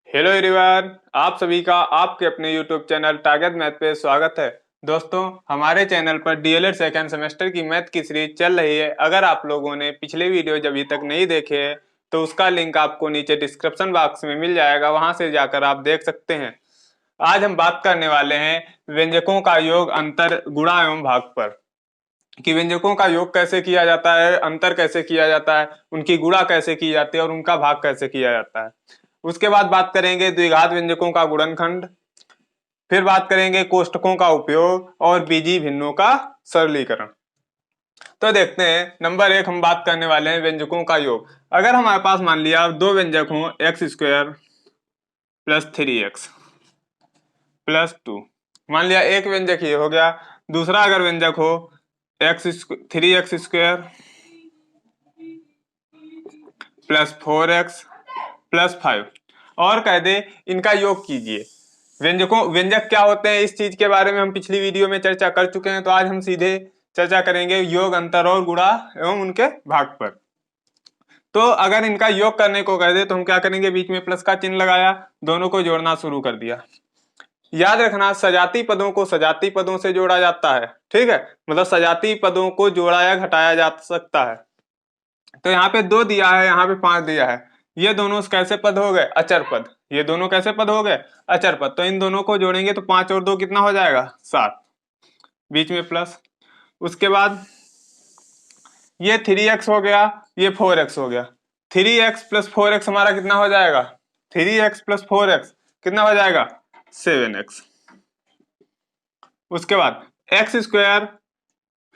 Hello everyone, आप सभी का आपके अपने यूट्यूब चैनल टारगेट मैथ पे स्वागत है। दोस्तों, हमारे चैनल पर डीएलएड सेकेंड सेमेस्टर की मैथ की सीरीज चल रही है। अगर आप लोगों ने पिछले वीडियो जब अभी तक नहीं देखे हैं तो उसका लिंक आपको नीचे डिस्क्रिप्शन बॉक्स में मिल जाएगा, वहां से जाकर आप देख सकते हैं। आज हम बात करने वाले हैं व्यंजकों का योग, अंतर, गुणा एवं भाग पर, कि व्यंजकों का योग कैसे किया जाता है, अंतर कैसे किया जाता है, उनकी गुणा कैसे की जाती है और उनका भाग कैसे किया जाता है। उसके बाद बात करेंगे द्विघात व्यंजकों का गुणनखंड, फिर बात करेंगे कोष्टकों का उपयोग और बीजीय भिन्नों का सरलीकरण। तो देखते हैं, नंबर 1 हम बात करने वाले हैं व्यंजकों का योग। अगर हमारे पास मान लिया दो व्यंजक हों, x square plus 3x plus 2, मान लिया एक व्यंजक ये हो गया। दूसरा अगर व्यंजक हो x 3x square plus 4x plus 5 और कह दे इनका योग कीजिए। व्यंजक क्या होते हैं, इस चीज के बारे में हम पिछली वीडियो में चर्चा कर चुके हैं। तो आज हम सीधे चर्चा करेंगे योग, अंतर और गुणा एवं उनके भाग पर। तो अगर इनका योग करने को कह दे तो हम क्या करेंगे, बीच में प्लस का चिन्ह लगाया, दोनों को जोड़ना शुरू कर दिया। याद रखना, सजाती पदों को सजाती पदों से जोड़ा जाता है, ठीक है। मतलब सजाती पदों को जोड़ा या घटाया जा सकता है। तो यहाँ पे 2 दिया है, यहाँ पे 5 दिया है। ये दोनों कैसे पद हो गए, अचर पद। ये दोनों कैसे पद हो गए, अचर पद। तो इन दोनों को जोड़ेंगे तो 5 और 2 कितना हो जाएगा, 7, बीच में प्लस। उसके बाद ये 3x हो गया, ये 4x हो गया। 3x प्लस 4x हमारा कितना हो जाएगा, 3x प्लस 4x कितना हो जाएगा, 7x। उसके बाद एक्स स्क्वायर,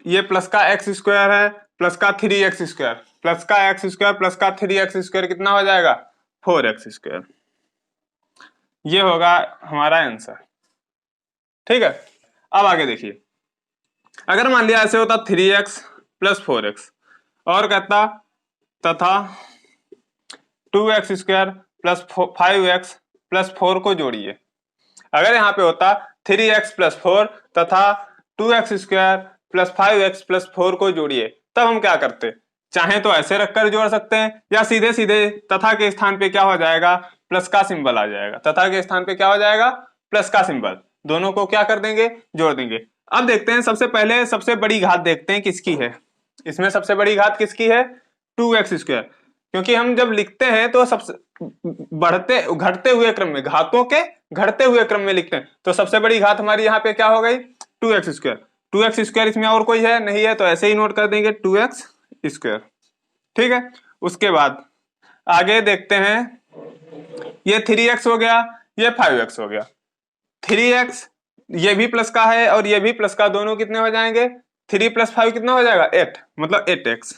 ये प्लस का एक्स स्क्वायर है, प्लस का 3x स्क्वायर, प्लस का एक्स स्क्वायर प्लस का 3x स्क्वायर कितना हो जाएगा, 4x स्क्वायर। ये होगा हमारा आंसर, ठीक है। अब आगे देखिए, अगर मान लिया ऐसे होता 3x प्लस 4x और कहता तथा 2x square plus 5x plus 4 को जोड़िए। अगर यहाँ पे होता 3x प्लस 4 तथा 2x square plus 5x plus 4 को जोड़िए, तब हम क्या करते, चाहे तो ऐसे रखकर जोड़ सकते हैं या सीधे सीधे तथा के स्थान पे क्या हो जाएगा, प्लस का सिंबल आ जाएगा। तथा के स्थान पे क्या हो जाएगा, प्लस का सिंबल। दोनों को क्या कर देंगे, जोड़ देंगे। अब देखते हैं, सबसे पहले सबसे बड़ी घात देखते हैं किसकी है। इसमें सबसे बड़ी घात किसकी है, 2x स्क्वायर, क्योंकि हम जब लिखते हैं तो सबसे बढ़ते घटते हुए क्रम में, घातों के घटते हुए क्रम में लिखते हैं। तो सबसे बड़ी घात हमारी यहाँ पे क्या हो गई, 2x स्क्वायर। 2x स्क्वायर इसमें और कोई है नहीं है, तो ऐसे ही नोट कर देंगे 2x स्क्वायर, ठीक है। उसके बाद आगे देखते हैं, ये 3x हो गया, ये 5x हो गया। 3x ये भी प्लस का है और ये भी प्लस का, दोनों कितने हो जाएंगे, 3 प्लस 5 कितना हो जाएगा, 8, मतलब 8x।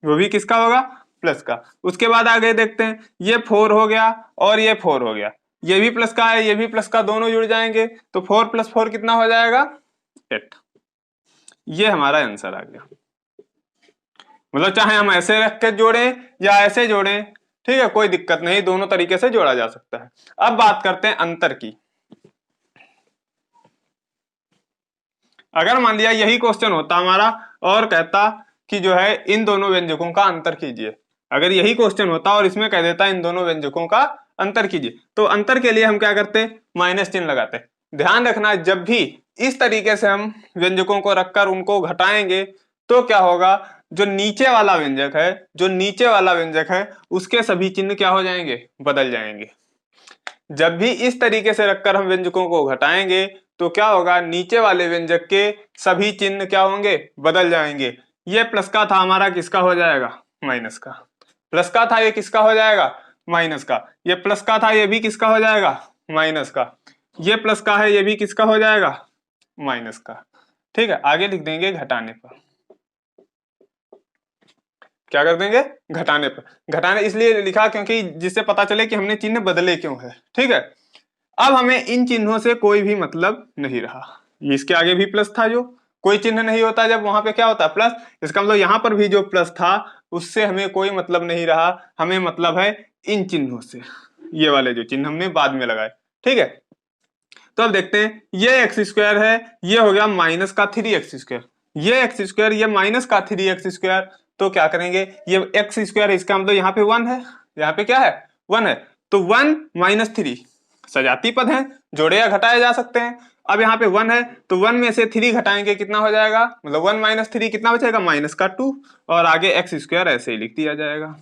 वो भी किसका होगा, प्लस का। उसके बाद आगे देखते हैं, ये 4 हो गया और ये 4 हो गया। ये भी प्लस का है, ये भी प्लस का, दोनों जुड़ जाएंगे तो 4 प्लस 4 कितना हो जाएगा, 8। ये हमारा आंसर आ गया। मतलब चाहे हम ऐसे रख के जोड़ें या ऐसे जोड़ें, ठीक है, कोई दिक्कत नहीं, दोनों तरीके से जोड़ा जा सकता है। अब बात करते हैं अंतर की। अगर मान लिया यही क्वेश्चन होता हमारा और कहता कि जो है इन दोनों व्यंजकों का अंतर कीजिए, अगर यही क्वेश्चन होता और इसमें कह देता इन दोनों व्यंजकों का अंतर कीजिए, तो अंतर के लिए हम क्या करते, माइनस चिन्ह लगाते। ध्यान रखना, जब भी इस तरीके से हम व्यंजकों को रखकर उनको घटाएंगे तो क्या होगा, जो नीचे वाला व्यंजक है, जो नीचे वाला व्यंजक है उसके सभी चिन्ह क्या हो जाएंगे, बदल जाएंगे। जब भी इस तरीके से रखकर हम व्यंजकों को घटाएंगे तो क्या होगा, नीचे वाले व्यंजक के सभी चिन्ह क्या होंगे, बदल जाएंगे। ये प्लस का था हमारा किसका हो जाएगा, माइनस का। प्लस का था, ये किसका हो जाएगा, माइनस का। ये प्लस का था, ये भी किसका हो जाएगा, माइनस का। ये प्लस का है, ये भी किसका हो जाएगा, माइनस का, ठीक है। आगे लिख देंगे घटाने पर, क्या कर देंगे, घटाने पर। घटाने इसलिए लिखा क्योंकि जिससे पता चले कि हमने चिन्ह बदले क्यों है, ठीक है। अब हमें इन चिन्हों से कोई भी मतलब नहीं रहा। इसके आगे भी प्लस था, जो कोई चिन्ह नहीं होता जब वहां पे क्या होता है, प्लस। इसका मतलब यहां पर भी जो प्लस था उससे हमें कोई मतलब नहीं रहा, हमें मतलब है इन चिन्हों से, ये वाले जो चिन्ह हमने बाद में लगाए, ठीक है। तो अब देखते हैं, ये एक्स स्क्वायर है, ये हो गया माइनस का 3x स्क्वायर। ये एक्स स्क्वायर, ये माइनस का 3x स्क्वायर। तो क्या करेंगे, ये एक्स स्क्वायर, इसका मतलब यहाँ पे 1 है, यहाँ पे क्या है, 1 है। तो 1 माइनस 3 सजाती पद है, जोड़े या घटाए जा सकते हैं। अब यहाँ पे 1 है तो 1 में से 3 घटाएंगे कितना हो जाएगा, मतलब 1 माइनस 3 कितना बचेगा, माइनस का 2, और आगे एक्स स्क्वायर ऐसे ही लिख दिया जाएगा।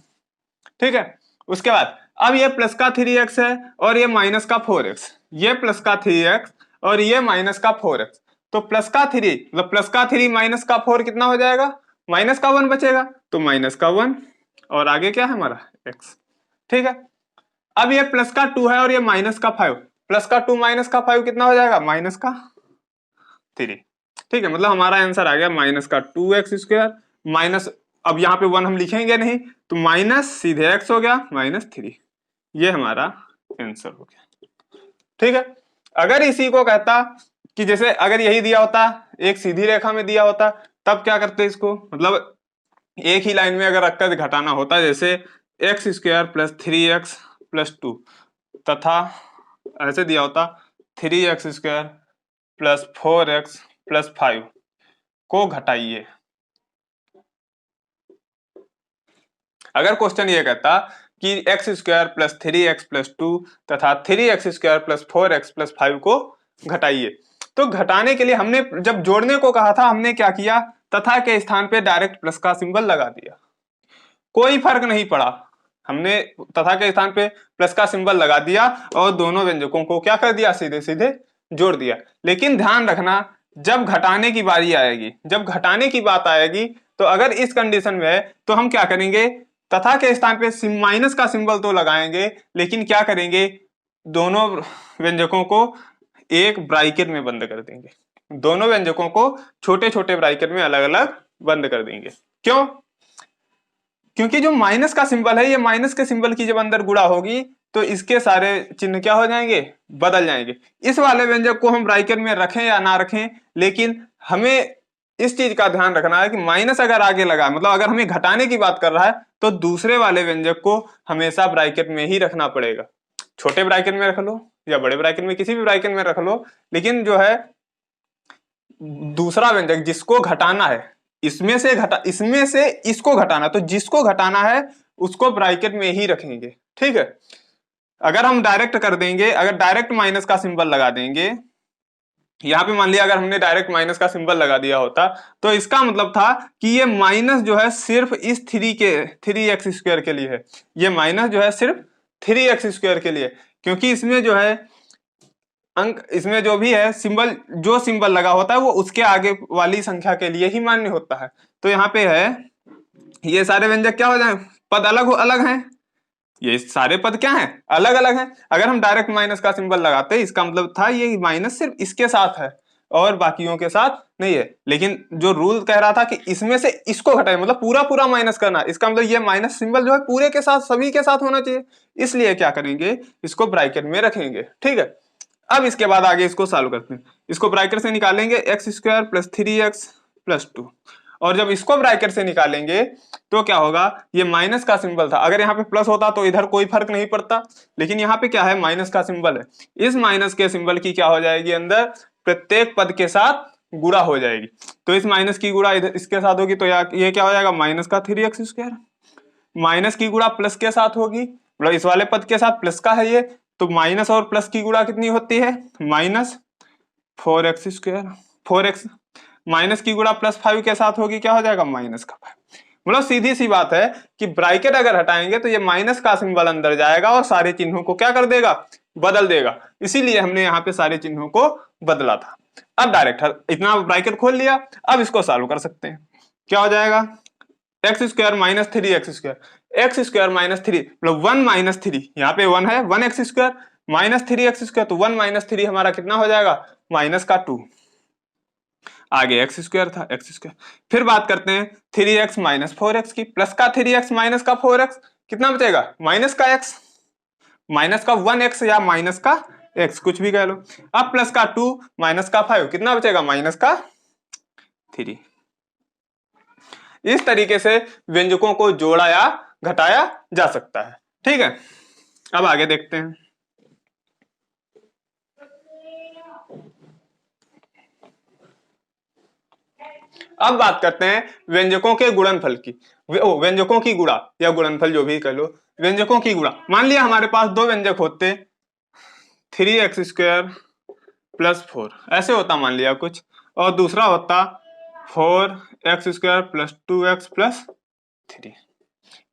ठीक है, उसके बाद अब ये प्लस का 3x है और ये माइनस का 4x, ये प्लस का 3x और ये माइनस का 4x, तो प्लस का 3 मतलब प्लस का 3 माइनस का 4 कितना हो जाएगा, माइनस का 1 बचेगा, तो माइनस का 1 और आगे क्या है हमारा x। ठीक है, अब ये प्लस का 2 है और ये माइनस का 5, प्लस का 2 माइनस का 5 कितना हो जाएगा, माइनस का 3। ठीक है, मतलब हमारा आंसर आ गया माइनस का 2x² माइनस, अब यहाँ पे 1 हम लिखेंगे नहीं तो माइनस सीधे x हो गया -3, ये हमारा आंसर हो गया। ठीक है, अगर इसी को कहता कि जैसे अगर यही दिया होता एक सीधी रेखा में दिया होता तब क्या करते इसको, मतलब एक ही लाइन में अगर रखकर घटाना होता, जैसे x² + 3x + 2 तथा ऐसे दिया होता 3x² + 4x + 5 को घटाइए। अगर क्वेश्चन ये कहता कि x² + 3x + 2 तथा 3x² + 4x + 5 को घटाइए, तो घटाने के लिए हमने जब जोड़ने को कहा था हमने क्या किया, तथा के स्थान पे डायरेक्ट प्लस का सिंबल लगा दिया, कोई फर्क नहीं पड़ा, हमने तथा के स्थान पे प्लस का सिंबल लगा दिया और दोनों व्यंजकों को क्या कर दिया, सीधे सीधे जोड़ दिया। लेकिन ध्यान रखना जब घटाने की बारी आएगी, जब घटाने की बात आएगी, तो अगर इस कंडीशन में है तो हम क्या करेंगे, तथा के स्थान पे माइनस का सिंबल तो लगाएंगे, लेकिन क्या करेंगे, दोनों व्यंजकों को एक ब्रैकेट में बंद कर देंगे, दोनों व्यंजकों को छोटे छोटे ब्रैकेट में अलग अलग बंद कर देंगे। क्यों, क्योंकि जो माइनस का सिंबल है, ये माइनस के सिंबल की जब अंदर गुणा होगी तो इसके सारे चिन्ह क्या हो जाएंगे, बदल जाएंगे। इस वाले व्यंजक को हम ब्रैकेट में रखें या ना रखें, लेकिन हमें इस चीज का ध्यान रखना है कि माइनस अगर आगे लगा, मतलब अगर हमें घटाने की बात कर रहा है तो दूसरे वाले व्यंजक को हमेशा ब्रैकेट में ही रखना पड़ेगा, छोटे ब्रैकेट में रख लो या बड़े ब्रैकेट में, किसी भी ब्रैकेट में रख लो, लेकिन जो है दूसरा व्यंजक जिसको घटाना है, इसमें से इसको घटाना, तो जिसको घटाना है उसको ब्रैकेट में ही रखेंगे। ठीक है, अगर हम डायरेक्ट कर देंगे, अगर डायरेक्ट माइनस का सिंबल लगा देंगे, यहाँ पे मान लिया अगर हमने डायरेक्ट माइनस का सिंबल लगा दिया होता तो इसका मतलब था कि ये माइनस जो है सिर्फ इस 3x² के लिए है, ये माइनस जो है सिर्फ 3x² के लिए, क्योंकि इसमें जो है अंक, इसमें जो भी है सिंबल, जो सिंबल लगा होता है वो उसके आगे वाली संख्या के लिए ही मान्य होता है। तो यहाँ पे है ये सारे व्यंजक क्या हो जाए, पद अलग अलग हैं, ये सारे पद क्या हैं, अलग अलग हैं। अगर हम डायरेक्ट माइनस का सिंबल लगाते इसका मतलब था ये माइनस सिर्फ इसके साथ है और बाकियों के साथ नहीं है, लेकिन जो रूल कह रहा था कि इसमें से इसको घटाए, मतलब पूरा पूरा माइनस करना, इसका मतलब ये माइनस सिंबल जो है पूरे के साथ, सभी के साथ होना चाहिए, इसलिए क्या करेंगे, इसको ब्रैकेट में रखेंगे। ठीक है, अब इसके बाद आगे इसको सॉल्व करते हैं, इसको ब्रैकेट से निकालेंगे x² + 3x + 2, और जब इसको ब्रैकेट से निकालेंगे तो क्या होगा, ये माइनस का सिंबल था, अगर यहाँ पे प्लस होता तो इधर कोई फर्क नहीं पड़ता, लेकिन यहाँ पे क्या है, माइनस का सिंबल है, इस माइनस के सिंबल की क्या हो जाएगी, अंदर प्रत्येक पद के साथ गुणा हो जाएगी, तो इस माइनस की गुणा इधर इसके साथ होगी, तो ये क्या हो जाएगा, माइनस का 3x², माइनस की गुणा प्लस के साथ होगी, मतलब इस वाले पद के साथ प्लस का है ये, तो माइनस और प्लस की गुणा कितनी होती है, -4x², 4x, माइनस की गुणा +5 के साथ होगी, क्या हो जाएगा, माइनस का 5। मतलब सीधी सी बात है कि ब्रैकेट अगर हटाएंगे तो ये माइनस का सिंबल अंदर जाएगा और सारे चिन्हों को क्या कर देगा, बदल देगा, इसीलिए हमने यहाँ पे सारे चिन्हों को बदला था। अब डायरेक्ट इतना ब्रैकेट खोल लिया, अब इसको सॉल्व कर सकते हैं, क्या हो जाएगा, x² - 3x², x² - 3 मतलब 1 - 3, यहाँ पे 1 है, 1x² - 3x², तो 1 - 3 हमारा कितना हो जाएगा, माइनस का 2, आगे x² था, x²। फिर बात करते हैं 3x - 4x की, प्लस का 3x माइनस का 4x कितना बचेगा, माइनस का x, माइनस का 1x या माइनस का x कुछ भी कह लो, अब प्लस का 2 माइनस का 5 कितना बचेगा, माइनस का 3। इस तरीके से व्यंजकों को जोड़ा या घटाया जा सकता है। ठीक है, अब आगे देखते हैं। अब बात करते हैं व्यंजकों के गुणनफल की, व्यंजकों की गुणा या गुणनफल जो भी कह लो, व्यंजकों की गुणा। मान लिया हमारे पास दो व्यंजक होते 3x² प्लस 4, ऐसे होता मान लिया कुछ, और दूसरा होता 4x² प्लस 2x प्लस 3।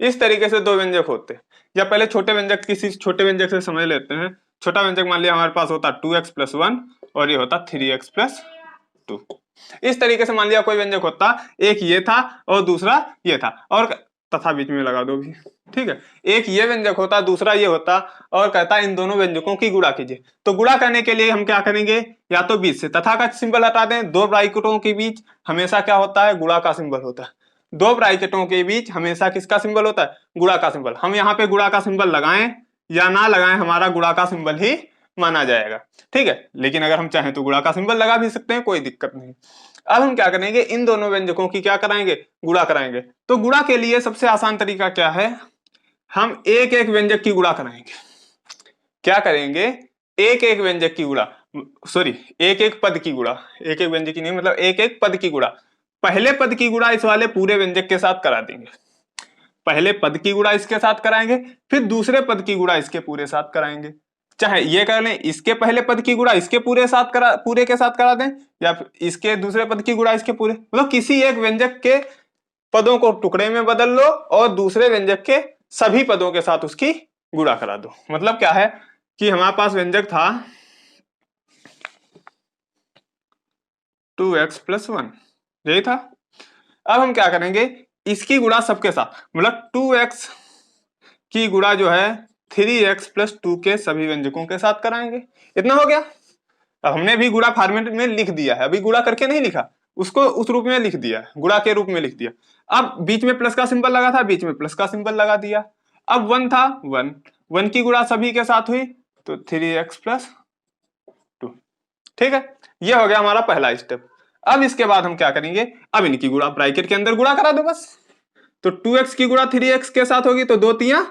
इस तरीके से दो व्यंजक होते। या पहले छोटे व्यंजक, किसी छोटे व्यंजक से समझ लेते हैं। छोटा व्यंजक मान लिया हमारे पास होता 2x प्लस 1 और ये होता 3x प्लस 2। इस तरीके से मान लिया कोई व्यंजक होता, एक ये था और दूसरा ये था, और तथा बीच में लगा दो भी, ठीक है। एक ये व्यंजक होता, दूसरा ये होता, और कहता इन दोनों व्यंजकों की गुणा कीजिए। तो गुणा करने के लिए हम क्या करेंगे, या तो बीच से तथा का सिंबल हटा दें, दो ब्रैकेटों के बीच हमेशा क्या होता है, गुणा का सिंबल होता है। दो ब्रैकेटों के बीच हमेशा किसका सिंबल होता है, गुणा का सिंबल। हम यहाँ पे गुणा का सिंबल लगाएं या ना लगाएं, हमारा गुणा का सिंबल ही माना जाएगा, ठीक है। लेकिन अगर हम चाहें तो गुणा का सिंबल लगा भी सकते हैं, कोई दिक्कत नहीं। अब हम क्या करेंगे, इन दोनों व्यंजकों की क्या कराएंगे, गुणा कराएंगे। तो गुणा के लिए सबसे आसान तरीका क्या है, हम एक एक व्यंजक की गुणा कराएंगे। क्या करेंगे, एक एक व्यंजक की गुणा, सॉरी एक एक पद की गुणा, एक एक व्यंजक की नहीं, मतलब एक एक पद की गुणा। पहले पद की गुणा इस वाले पूरे व्यंजक के साथ करा देंगे, पहले पद की गुणा इसके साथ कराएंगे, फिर दूसरे पद की गुणा इसके पूरे साथ कराएंगे। चाहे ये कर लें, इसके पहले पद की गुणा इसके पूरे के साथ करा दें, या फिर इसके दूसरे पद की गुणा इसके पूरे, मतलब किसी एक व्यंजक के पदों को टुकड़े में बदल लो और दूसरे व्यंजक के सभी पदों के साथ उसकी गुणा करा दो। मतलब क्या है कि हमारे पास व्यंजक था 2x प्लस 1, यही था। अब हम क्या करेंगे, इसकी गुणा सबके साथ, मतलब 2x की गुणा जो है 3x प्लस 2 के सभी व्यंजकों के साथ कराएंगे। इतना हो गया। अब हमने भी गुणा फॉर्मेट में लिख दिया है, अभी गुणा करके नहीं लिखा, उसको उस रूप में लिख दिया, गुणा के रूप में लिख दिया। अब बीच में प्लस का सिंबल लगा था, बीच में प्लस का सिंबल लगा दिया। अब 1 था, 1 की गुणा सभी के साथ हुई तो 3x प्लस 2, ठीक है। ये हो गया हमारा पहला स्टेप। अब इसके बाद हम क्या करेंगे, अब इनकी गुणा ब्रैकेट के अंदर गुणा करा दो बस। तो 2x की गुणा 3x के साथ होगी तो 2 तिया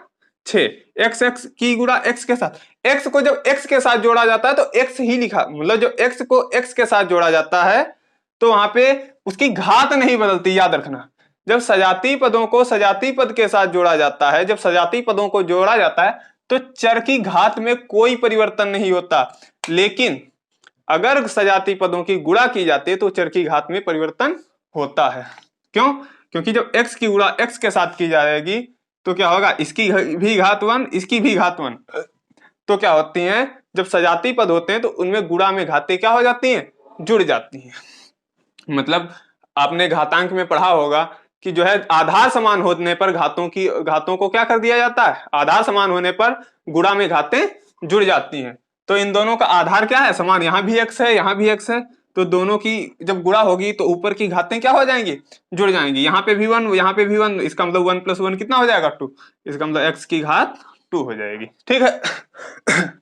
6, x की गुणा x के साथ। x को जब x के साथ जोड़ा जाता है तो x ही लिखा, मतलब जो x को x के साथ जोड़ा जाता है तो वहां पे उसकी घात नहीं बदलती, याद रखना। जब सजाती पदों को सजाती पद के साथ जोड़ा जाता है, जब सजाती पदों को जोड़ा जाता है तो चर की घात में कोई परिवर्तन नहीं होता। लेकिन अगर सजाती पदों की गुणा की जाती है तो चर की घात में परिवर्तन होता है। क्यों, क्योंकि जब x की गुणा x के साथ की जाएगी तो क्या होगा, इसकी भी घात 1, इसकी भी घात 1। तो क्या होती हैं, जब सजाती पद होते हैं तो उनमें गुणा में घातें क्या हो जाती हैं, जुड़ जाती हैं। मतलब आपने घातांक में पढ़ा होगा कि जो है आधार समान होने पर घातों को क्या कर दिया जाता है, आधार समान होने पर गुणा में घातें जुड़ जाती हैं। तो इन दोनों का आधार क्या है, समान, यहाँ भी x है यहाँ भी x है, तो दोनों की जब गुणा होगी तो ऊपर की घातें क्या हो जाएंगी, जुड़ जाएंगी। यहाँ पे भी 1 यहाँ पे भी 1, इसका मतलब 1 प्लस 1 कितना हो जाएगा, 2। इसका मतलब x की घात 2 हो जाएगी, ठीक है।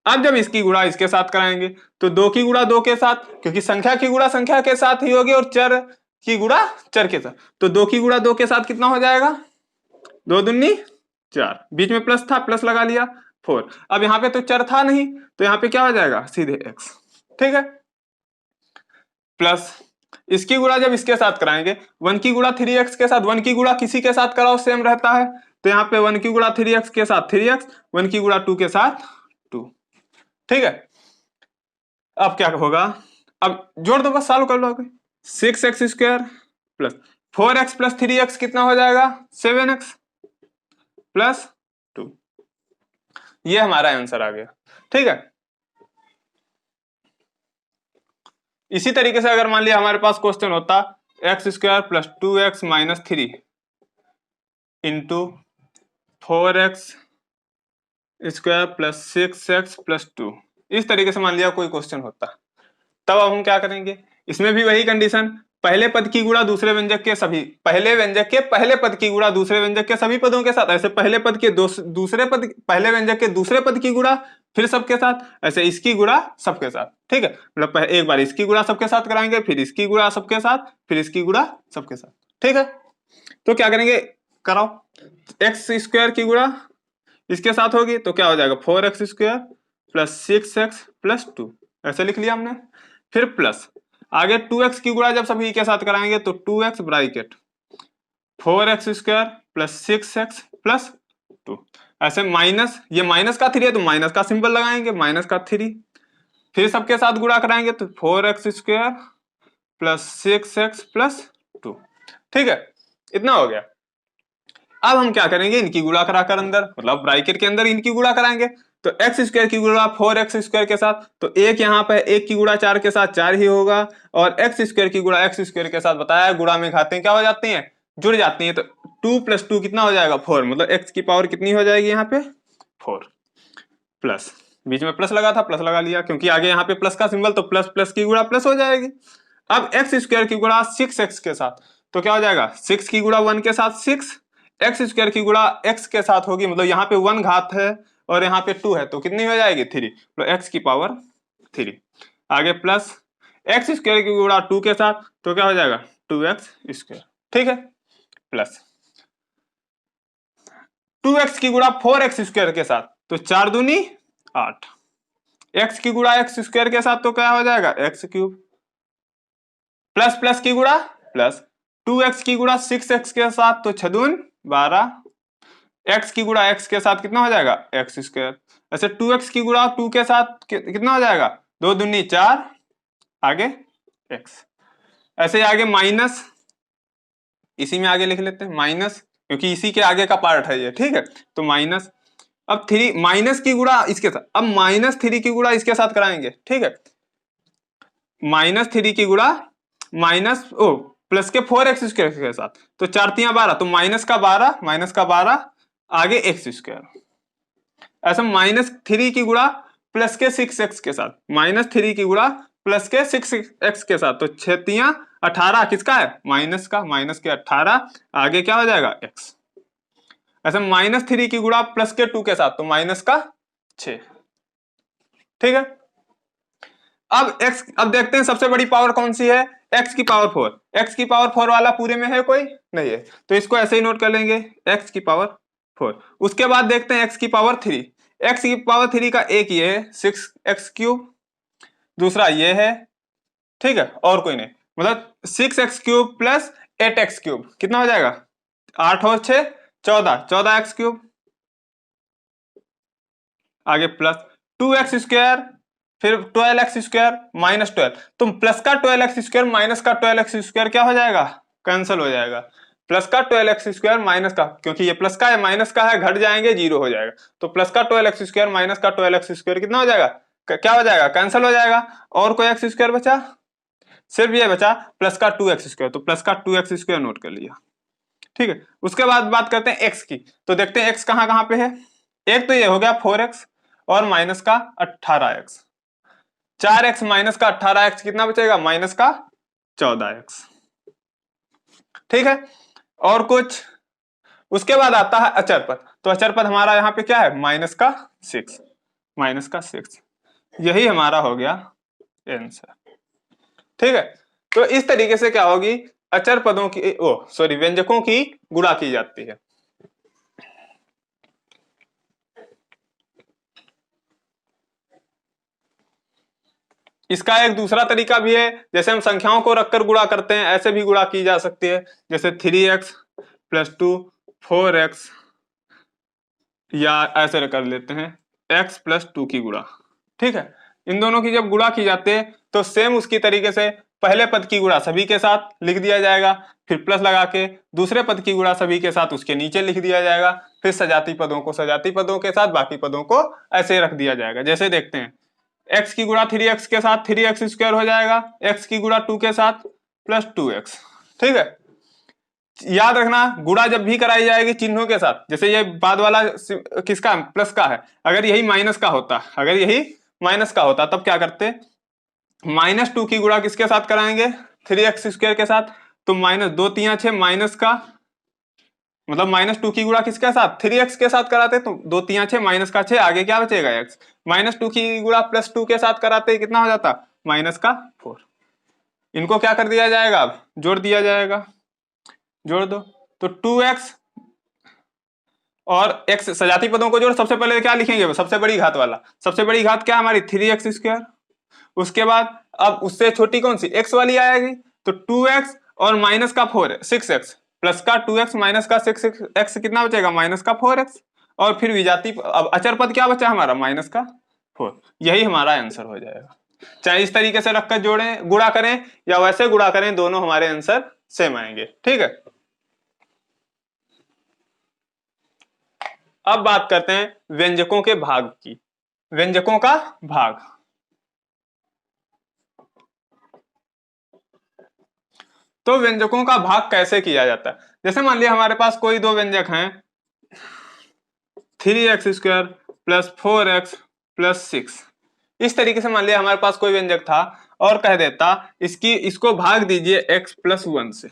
अब जब इसकी गुणा इसके साथ कराएंगे तो 2 की गुणा 2 के साथ, क्योंकि संख्या की गुणा संख्या के साथ ही होगी और चर की गुणा चर के साथ। तो 2 की गुणा 2 के साथ कितना हो जाएगा, 2 दूनी 4, बीच में प्लस था, प्लस लगा लिया 4। अब यहाँ पे तो चर था नहीं तो यहाँ पे क्या हो जाएगा, सीधे x, ठीक है। प्लस इसकी गुणा जब इसके साथ कराएंगे, 1 की गुणा 3x के साथ, 1 की गुणा किसी के साथ कराओ सेम रहता है, तो यहाँ पे 1 की गुणा 3x के साथ 3x, 1 की गुणा 2 के साथ 2, ठीक है। अब क्या होगा, अब जोड़ दो बस, सॉल्व कर लो। 6x² plus 4x plus 3x कितना हो जाएगा, 7x प्लस 2। ये हमारा आंसर आ गया, ठीक है। इसी तरीके से अगर मान लिया हमारे पास क्वेश्चन होता x² plus 2x minus 3 into 4x square plus 6x plus 2, इस तरीके से मान लिया कोई क्वेश्चन होता, तब अब हम क्या करेंगे, इसमें भी वही कंडीशन, पहले पद की गुणा दूसरे व्यंजक के सभी, पहले व्यंजक के पहले पद की गुणा दूसरे व्यंजक के सभी पदों के साथ, ऐसे पहले पद के दूसरे पद, पहले व्यंजक के दूसरे पद की गुणा फिर सबके साथ, ऐसे इसकी गुणा सबके साथ, ठीक है। मतलब एक बार इसकी गुणा सबके साथ कराएंगे, फिर इसकी गुणा सबके साथ, फिर इसकी गुणा सबके साथ, ठीक है। तो क्या करेंगे, कराओ, x² की गुणा इसके साथ होगी तो क्या हो जाएगा, 4x² प्लस 6x प्लस 2, ऐसे लिख लिया हमने। फिर प्लस, आगे 2x की गुणा जब सभी के साथ कराएंगे तो 2x bracket 4x square plus 6x plus 2। ऐसे माइनस, ये माइनस का 3 है तो माइनस का सिंबल लगाएंगे, माइनस का 3। फिर सबके साथ गुणा कराएंगे तो 4x square plus 6x plus 2। ठीक है, इतना हो गया। अब हम क्या करेंगे, इनकी गुणा कराकर अंदर, मतलब ब्रैकेट के अंदर इनकी गुणा कराएंगे। तो एक्स स्क्वायर की गुणा 4x स्क्वायर के साथ, तो एक यहाँ पे एक की गुणा 4 के साथ 4 ही होगा, और एक्स स्क्वायर की गुणा एक्स स्क्वायर के साथ बताया गुणा में घातें क्या हो जाती हैं, जुड़ जाती हैं। तो 2 + 2 कितना हो जाएगा 4, मतलब एक्स की पावर कितनी हो जाएगी यहाँ पे 4, प्लस बीच में प्लस लगा था प्लस लगा लिया, क्योंकि आगे यहाँ पे प्लस का सिंबल, तो प्लस प्लस की गुणा प्लस हो जाएगी। अब एक्स स्क्वायर की गुणा 6x के साथ, तो क्या हो जाएगा 6 की गुणा 1 के साथ 6, एक्स स्क्वायर की गुणा x के साथ होगी, मतलब यहाँ पे 1 घात है और यहाँ पे 2 है, तो कितनी हो जाएगी 3, तो x की पावर 3। आगे प्लस एक्स स्क्वायर की गुणा 2 के साथ, तो क्या हो जाएगा 2x स्क्वायर। ठीक है, प्लस 2x की गुणा 4x स्क्वायर के साथ, तो 4 दूनी 8, x की गुणा x स्क्वायर के साथ तो क्या हो जाएगा x क्यूब, प्लस प्लस की गुणा प्लस 2x की गुणा 6x के साथ, तो 6 दून 12, x की गुणा x के साथ कितना हो जाएगा x स्क्वायर। ऐसे 2x की गुणा 2 के साथ कितना हो जाएगा 2 दूनी 4, आगे x। ऐसे आगे माइनस, इसी में आगे लिख लेते हैं माइनस, क्योंकि इसी के आगे का पार्ट है ये। ठीक है, तो माइनस, अब 3 माइनस की गुणा इसके साथ, अब -3 की गुणा इसके साथ कराएंगे। ठीक है, -3 की गुणा माइनस प्लस के 4x स्क्वायर के साथ, तो 4 तियां 12, तो -12 आगे x स्क्वायर। ऐसा -3 की गुणा प्लस के 6x के साथ, -3 की गुणा प्लस के 6x के साथ, तो 6 तियां 18, किसका है माइनस का, माइनस के 18 आगे क्या हो जाएगा x। ऐसा -3 की गुणा प्लस के 2 के साथ, तो माइनस का 6। ठीक है, अब x, अब देखते हैं सबसे बड़ी पावर कौन सी है, x की पावर 4। x की पावर 4 वाला पूरे में है कोई नहीं है, तो इसको ऐसे ही नोट कर लेंगे x की पावर 4। उसके बाद देखते हैं x की पावर 3। x की पावर 3 का एक ये है 6x क्यूब, दूसरा ये है, ठीक है, और कोई नहीं, मतलब 6x cube plus 8x cube कितना हो जाएगा 8 और 6 14, 14x क्यूब। आगे प्लस 2x स्क्वायर, फिर 12x स्क्वायर माइनस 12, तो प्लस का 12x स्क्वायर माइनस का 12x स्क्वायर क्या हो जाएगा कैंसिल हो जाएगा, प्लस का 12x स्क्वायर माइनस का, क्योंकि ये प्लस का है माइनस का है घट जाएंगे 0 हो जाएगा, तो प्लस का 12x स्क्वायर माइनस का 12x स्क्वायर कितना हो जाएगा क्या हो जाएगा कैंसिल हो जाएगा। और कोई x स्क्वायर बचा, सिर्फ ये बचा प्लस का 2x स्क्वायर, तो प्लस का 2x स्क्वायर नोट कर लिया। ठीक है, उसके बाद बात करते हैं x की, तो देखते हैं x कहां कहां पे है। एक तो ये हो गया 4x और माइनस का 18x, 4x माइनस का 18x कितना बचेगा माइनस का 14x। ठीक है, और कुछ, उसके बाद आता है अचर पद, तो अचर पद हमारा यहाँ पे क्या है माइनस का 6, यही हमारा हो गया आंसर। ठीक है, तो इस तरीके से क्या होगी अचर पदों की व्यंजकों की गुणा की जाती है। इसका एक दूसरा तरीका भी है, जैसे हम संख्याओं को रखकर गुणा करते हैं ऐसे भी गुणा की जा सकती है, जैसे 3x + 2 4x, या ऐसे कर लेते हैं x + 2 की गुणा। ठीक है, इन दोनों की जब गुणा की जाती है तो सेम उसकी तरीके से पहले पद की गुणा सभी के साथ लिख दिया जाएगा, फिर प्लस लगा के दूसरे पद की गुणा सभी के साथ उसके नीचे लिख दिया जाएगा, फिर सजाती पदों को सजाती पदों के साथ बाकी पदों को ऐसे रख दिया जाएगा। जैसे देखते हैं x की गुणा 3x के साथ 3x स्क्वायर हो जाएगा, x की गुणा 2 के साथ प्लस 2x। ठीक है, याद रखना गुणा जब भी कराई जाएगी चिन्हों के साथ, जैसे ये बाद वाला किसका प्लस का है, अगर यही माइनस का होता, अगर यही माइनस का होता तब क्या करते, -2 की गुणा किसके साथ कराएंगे 3x स्क्वायर के साथ, तो माइनस 2 तियां 6 माइनस का, मतलब -2 की गुणा किसके साथ 3x के साथ कराते, तो 2 तियां 6 माइनस का 6 आगे क्या बचेगा x, -2 की गुणा +2 के साथ कराते कितना हो जाता माइनस का 4। इनको क्या कर दिया जाएगा अब जोड़ दिया जाएगा, जोड़ दो, तो 2x और x सजाती पदों को जोड़, सबसे पहले क्या लिखेंगे सबसे बड़ी घात वाला, सबसे बड़ी घात क्या हमारी 3x स्क्वायर, उसके बाद अब उससे छोटी कौन सी x वाली आएगी, तो 2x और माइनस का 6x प्लस का 2x माइनस का 6x कितना बचेगा, माइनस का 4x। और फिर विजातीय अब अचर पद क्या बचा हमारा, माइनस का 4। यही हमारा आंसर हो जाएगा। चाहे इस तरीके से रखकर जोड़ें गुणा करें या वैसे गुणा करें, दोनों हमारे आंसर सेम आएंगे। ठीक है, अब बात करते हैं व्यंजकों के भाग की। व्यंजकों का भाग, तो व्यंजकों का भाग कैसे किया जाता है। जैसे मान लिया हमारे पास कोई दो व्यंजक हैं, 3x² प्लस 4x प्लस 6। इस तरीके से मान लिया हमारे पास कोई व्यंजक था और कह देता इसको भाग दीजिए x प्लस 1 से।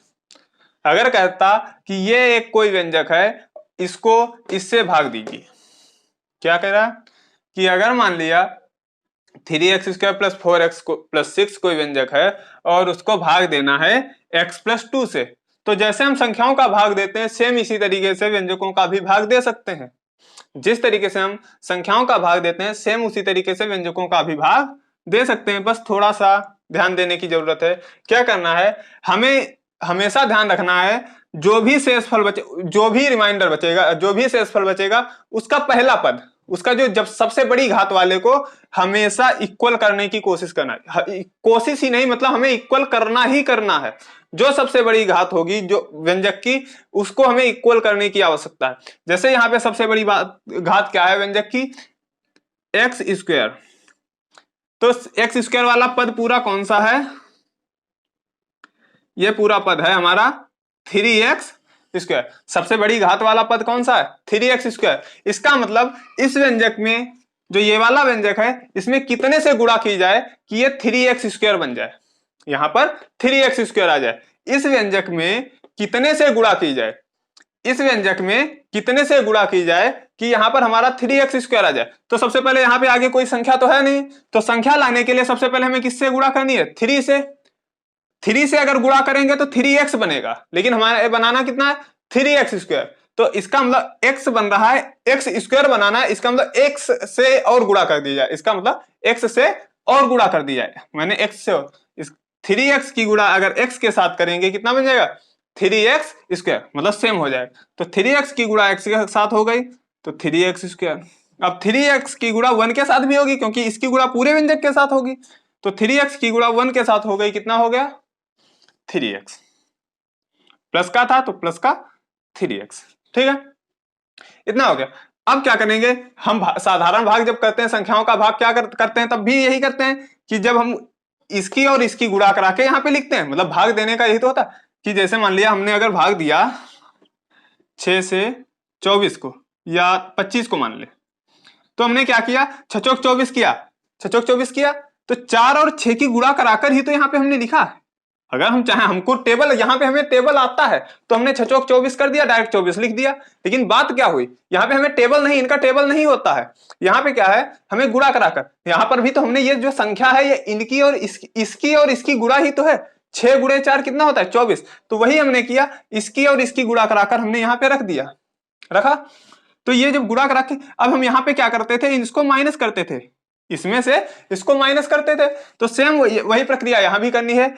अगर कहता कि ये एक कोई व्यंजक है, इसको इससे भाग दीजिए, क्या कह रहा है कि अगर मान लिया 3x² प्लस 4x प्लस 6 कोई व्यंजक है और उसको भाग देना है x प्लस 2 से, तो जैसे हम संख्याओं का भाग देते हैं सेम इसी तरीके से व्यंजकों का भी भाग दे सकते हैं। जिस तरीके से हम संख्याओं का भाग देते हैं सेम उसी तरीके से व्यंजकों का भी भाग दे सकते हैं। बस थोड़ा सा ध्यान देने की जरूरत है। क्या करना है, हमें हमेशा ध्यान रखना है जो भी शेषफल बचे, जो भी रिमाइंडर बचेगा, जो भी शेषफल बचेगा उसका पहला पद, उसका जो जब सबसे बड़ी घात वाले को हमेशा इक्वल करने की कोशिश करना है। कोशिश ही नहीं, मतलब हमें इक्वल करना ही करना है। जो सबसे बड़ी घात होगी जो व्यंजक की, उसको हमें इक्वल करने की आवश्यकता है। जैसे यहाँ पे सबसे बड़ी घात क्या है व्यंजक की, x²। तो x² वाला पद पूरा कौन सा है, ये पूरा पद है हमारा 3x²। सबसे बड़ी घात वाला पद कौन सा है, 3x²। इसका मतलब इस व्यंजक में जो ये वाला व्यंजक है, इसमें कितने से गुणा की जाए कि ये 3x² बन जाए, यहां पर 3x² आ जाए। इस व्यंजक में कितने से गुणा की जाए, इस व्यंजक में कितने से गुणा की जाए कि यहां पर हमारा 3x² आ जाए। तो सबसे पहले यहां पे आगे कोई संख्या तो है नहीं, तो संख्या लाने के लिए सबसे पहले हमें किससे गुणा करनी है, 3 से। 3 से अगर गुणा करेंगे तो 3x बनेगा, लेकिन हमारे बनाना कितना है, 3x²। तो इसका मतलब x बन रहा है, x² बनाना है, इसका मतलब x से और गुणा कर दिया जाए, इसका मतलब x से और गुणा कर दिया जाए। मैंने x से और 3x की गुणा अगर x के साथ करेंगे कितना बन जाएगा, 3x², मतलब सेम हो जाएगा। तो 3x की गुणा x के साथ हो गई तो 3x²। अब 3x की गुणा 1 के साथ भी होगी क्योंकि इसकी गुणा पूरे व्यंजक के साथ होगी। तो 3x की गुणा 1 के साथ हो गई, कितना हो गया, 3x। प्लस का था तो प्लस का 3x। ठीक है, इतना हो गया। अब क्या करेंगे हम, साधारण भाग जब करते हैं, संख्याओं का भाग क्या करते हैं, तब भी यही करते हैं कि जब हम इसकी और इसकी गुणा करा के यहाँ पे लिखते हैं, मतलब भाग देने का यही तो होता है कि जैसे मान लिया हमने अगर भाग दिया 6 से 24 को या 25 को मान ले, तो हमने क्या किया, 6 चौक 24 किया, 6 चौक 24 किया, तो 4 और 6 की गुणा कराकर ही तो यहाँ पे हमने लिखा है। अगर हम चाहें, हमको टेबल, यहाँ पे हमें टेबल आता है तो हमने 6 चौक 24 कर दिया, डायरेक्ट 24 लिख दिया। लेकिन बात क्या हुई, यहाँ पे हमें टेबल नहीं, इनका टेबल नहीं होता है। यहाँ पे क्या है, हमें गुणा कराकर, यहाँ पर भी तो हमने ये जो संख्या है ये इनकी और इसकी गुणा ही तो है। 6 गुणे 4 कितना होता है, 24। तो वही हमने किया, इसकी और इसकी गुणा कराकर हमने यहाँ पे रख दिया, रखा। तो ये जब गुणा करा के अब हम यहाँ पे क्या करते थे, इसको माइनस करते थे, इसमें से इसको माइनस करते थे। तो सेम वही प्रक्रिया यहाँ भी करनी है।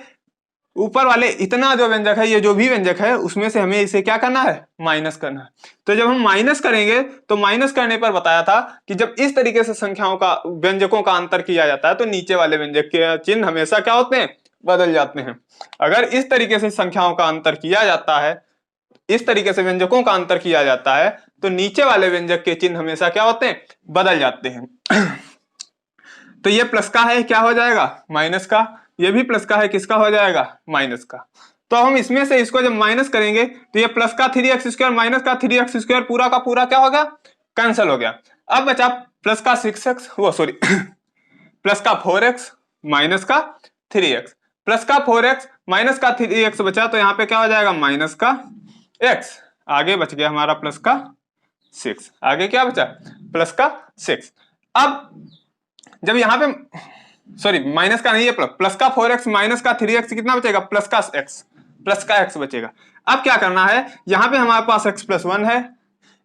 ऊपर वाले इतना जो व्यंजक है, ये जो भी व्यंजक है, उसमें से हमें इसे क्या करना है, माइनस करना है। तो जब हम माइनस करेंगे तो माइनस करने पर बताया था कि जब इस तरीके से संख्याओं का, व्यंजकों का अंतर किया जाता है तो नीचे वाले व्यंजक के चिन्ह हमेशा क्या होते हैं, बदल जाते हैं। अगर इस तरीके से संख्याओं का अंतर किया जाता है, इस तरीके से व्यंजकों का अंतर किया जाता है, तो नीचे वाले व्यंजक के चिन्ह हमेशा क्या होते हैं, बदल जाते हैं। तो ये प्लस का है, क्या हो जाएगा, माइनस का। ये भी प्लस का है, किसका हो जाएगा, माइनस का। तो हम इसमें से इसको जब माइनस करेंगे तो ये प्लस का 3x² माइनस का 3x² पूरा का पूरा क्या हो गया, कैंसिल हो गया। अब बचा प्लस का 6x, वो सॉरी प्लस का 4x माइनस का 3x, प्लस का 4x माइनस का 3x बचा, तो यहाँ पे क्या हो जाएगा, माइनस का x। आगे बच गया हमारा प्लस का 6, आगे क्या बचा, प्लस का 6। अब जब यहाँ पे, सॉरी माइनस का नहीं है, प्लस का 4x माइनस का 3x कितना बचेगा, प्लस का x, प्लस का x बचेगा। अब क्या करना है, यहाँ पे हमारे पास x + 1 है,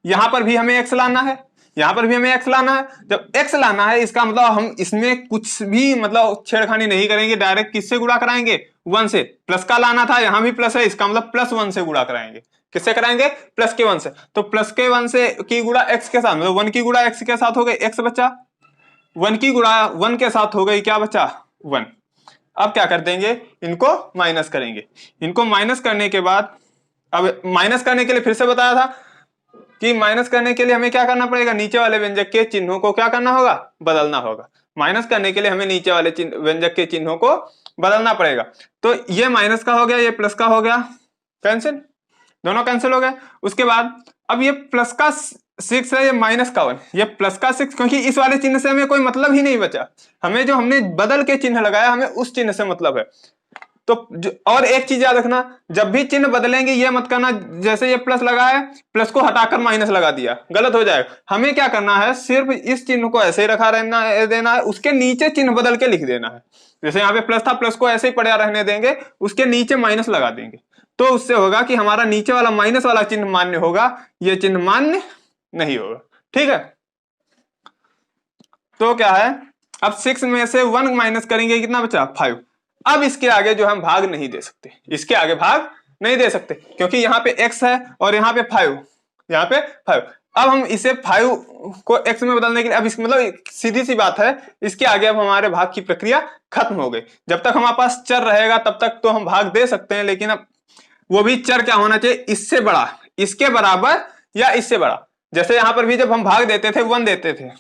यहाँ पर भी हमें x लाना है, यहाँ पर भी हमें x लाना है। जब x लाना है इसका मतलब हम इसमें कुछ भी मतलब छेड़खानी नहीं करेंगे, डायरेक्ट किससे गुणा कराएंगे, 1 से। प्लस का लाना था, यहाँ भी प्लस है, इसका मतलब +1 से गुणा कराएंगे। किससे कराएंगे, +1 से। तो +1 से की गुणा x के साथ, मतलब 1 की गुणा x के साथ हो गई x बचा, 1 की गुणा 1 के साथ हो गई क्या बचा, 1। अब क्या कर देंगे, इनको माइनस करेंगे। इनको माइनस करने के बाद, अब माइनस करने के लिए फिर से बताया था कि माइनस करने के लिए हमें क्या करना पड़ेगा, नीचे वाले व्यंजक के चिन्हों को क्या करना होगा, बदलना होगा। माइनस करने के लिए हमें नीचे वाले व्यंजक के चिन्हों को बदलना पड़ेगा। तो ये माइनस का हो गया, ये प्लस का हो गया, कैंसिल, दोनों कैंसिल हो गए। उसके बाद अब ये प्लस का 6 है, ये माइनस का 1, ये प्लस का 6, क्योंकि इस वाले चिन्ह से हमें कोई मतलब ही नहीं बचा। हमें जो हमने बदल के चिन्ह लगाया, हमें उस चिन्ह से मतलब है। तो और एक चीज याद रखना, जब भी चिन्ह बदलेंगे ये मत करना जैसे ये प्लस लगा है, प्लस को हटाकर माइनस लगा दिया, गलत हो जाएगा। हमें क्या करना है, सिर्फ इस चिन्ह को ऐसे ही रखा रहना देना है, उसके नीचे चिन्ह बदल के लिख देना है। जैसे यहाँ पे प्लस था, प्लस को ऐसे ही पड़ा रहने देंगे, उसके नीचे माइनस लगा देंगे। तो उससे होगा कि हमारा नीचे वाला माइनस वाला चिन्ह मान्य होगा, ये चिन्ह मान्य नहीं होगा। ठीक है, तो क्या है, अब 6 में से 1 माइनस करेंगे, कितना बचा, 5। अब इसके आगे जो हम भाग नहीं दे सकते, इसके आगे भाग नहीं दे सकते, क्योंकि यहाँ पे x है और यहाँ पे 5, यहाँ पे 5। अब हम इसे 5 को x में बदलने के लिए, अब इस मतलब सीधी सी बात है, इसके आगे अब हमारे भाग की प्रक्रिया खत्म हो गई। जब तक हमारे पास चर रहेगा तब तक तो हम भाग दे सकते हैं, लेकिन अब वो भी चर क्या होना चाहिए, इससे बड़ा, इसके बराबर या इससे बड़ा। जैसे यहाँ पर भी जब हम भाग देते थे 1 देते थे,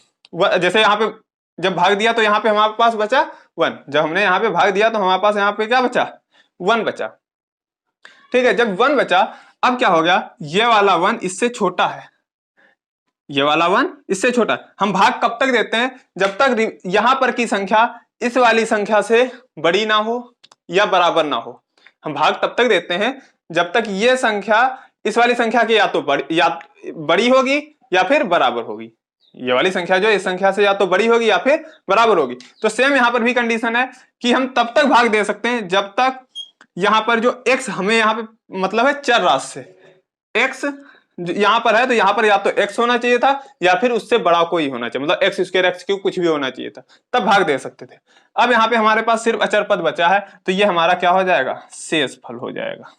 जैसे यहाँ पे जब भाग दिया तो यहाँ पे हमारे पास बचा 1, जब हमने यहाँ पे भाग दिया तो हमारे पास यहाँ पे क्या बचा, 1 बचा। ठीक है, जब 1 बचा, अब क्या हो गया, ये वाला 1 इससे छोटा है, ये वाला 1 इससे छोटा है। हम भाग कब तक देते हैं, जब तक यहां पर की संख्या इस वाली संख्या से बड़ी ना हो या बराबर ना हो। हम भाग तब तक देते हैं जब तक ये संख्या इस वाली संख्या की या तो बड़ी होगी या फिर बराबर होगी। ये वाली संख्या जो इस संख्या से या तो बड़ी होगी या फिर बराबर होगी। तो सेम यहां पर भी कंडीशन है कि हम तब तक भाग दे सकते हैं जब तक यहां पर जो x, हमें यहां पे मतलब है चर राशि से, x यहां पर है तो यहां पर या तो x होना चाहिए था या फिर उससे बड़ा कोई होना चाहिए, मतलब x स्क्वायर x क्यूब कुछ भी होना चाहिए था, तब भाग दे सकते थे। अब यहाँ पे हमारे पास सिर्फ अचर पद बचा है, तो ये हमारा क्या हो जाएगा, शेष फल हो जाएगा।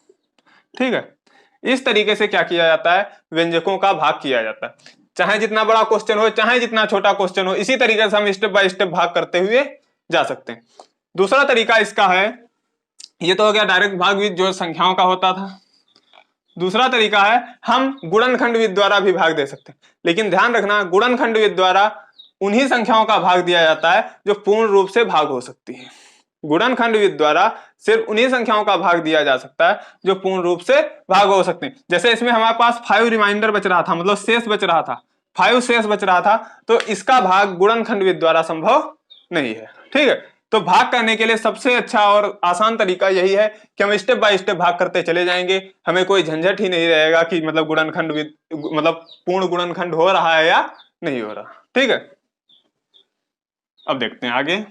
ठीक है, इस तरीके से क्या किया जाता है, व्यंजकों का भाग किया जाता है। चाहे जितना बड़ा क्वेश्चन हो, चाहे जितना छोटा क्वेश्चन हो, इसी तरीके से हम स्टेप बाय स्टेप भाग करते हुए जा सकते हैं। दूसरा तरीका इसका है, ये तो हो गया डायरेक्ट भाग विधि जो संख्याओं का होता था। दूसरा तरीका है, हम गुणनखंड विधि द्वारा भी भाग दे सकते हैं, लेकिन ध्यान रखना गुणनखंड विधि द्वारा उन्हीं संख्याओं का भाग दिया जाता है जो पूर्ण रूप से भाग हो सकती है। गुणनखंड विधि द्वारा सिर्फ उन्हीं संख्याओं का भाग दिया जा सकता है जो पूर्ण रूप से भाग हो सकते हैं। जैसे इसमें हमारे पास 5 रिमाइंडर बच रहा था, मतलब शेष बच रहा था, 5 शेष बच रहा था, तो इसका भाग गुणनखंड विधि द्वारा संभव नहीं है। ठीक है, तो भाग करने के लिए सबसे अच्छा और आसान तरीका यही है कि हम स्टेप बाय स्टेप भाग करते चले जाएंगे, हमें कोई झंझट ही नहीं रहेगा कि मतलब गुणनखंड मतलब पूर्ण गुणनखंड हो रहा है या नहीं हो रहा। ठीक है, अब देखते हैं आगे,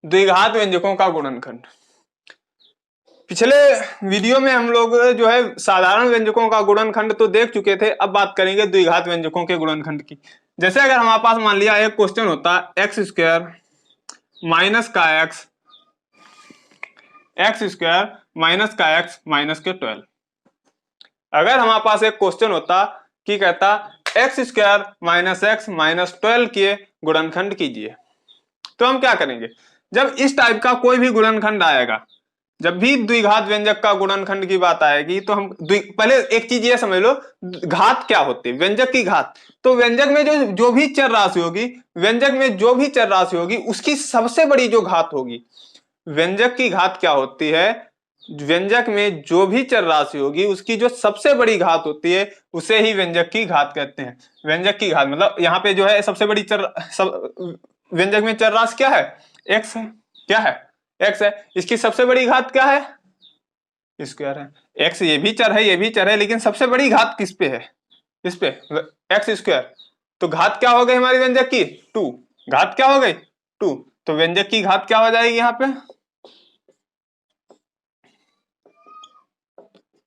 द्विघात व्यंजकों का गुणनखंड। पिछले वीडियो में हम लोग जो है साधारण व्यंजकों का गुणनखंड तो देख चुके थे, अब बात करेंगे द्विघात व्यंजकों के गुणनखंड की। जैसे अगर हमारे पास मान लिया एक क्वेश्चन होता एक्स स्क्वायर माइनस का एक्स, एक्स स्क्वायर माइनस का एक्स माइनस के 12। अगर हमारे पास एक क्वेश्चन होता कि कहता x square minus x minus 12 के गुणनखंड कीजिए, तो हम क्या करेंगे, जब इस टाइप का कोई भी गुणनखंड आएगा, जब भी द्विघात व्यंजक का गुणनखंड की बात आएगी, तो हम पहले एक चीज ये समझ लो, घात क्या होती है, व्यंजक की घात। तो व्यंजक में जो भी चर राशि होगी, व्यंजक में जो भी चर राशि होगी उसकी सबसे बड़ी जो घात होगी, व्यंजक की घात क्या होती है, व्यंजक में जो भी चर राशि होगी उसकी जो सबसे बड़ी घात होती है उसे ही व्यंजक की घात कहते हैं। व्यंजक की घात मतलब यहाँ पे जो है सबसे बड़ी व्यंजक में चर राशि क्या है, एक्स है, क्या है, एक्स है, इसकी सबसे बड़ी घात क्या है, स्क्वायर है। एक्स ये भी चर है, ये भी चर है, लेकिन सबसे बड़ी घात किस पे है, इस पे, एक्स स्क्वायर। तो घात क्या हो गई हमारी व्यंजक की, 2, घात क्या हो गई 2, तो व्यंजक की घात क्या हो जाएगी यहाँ पे,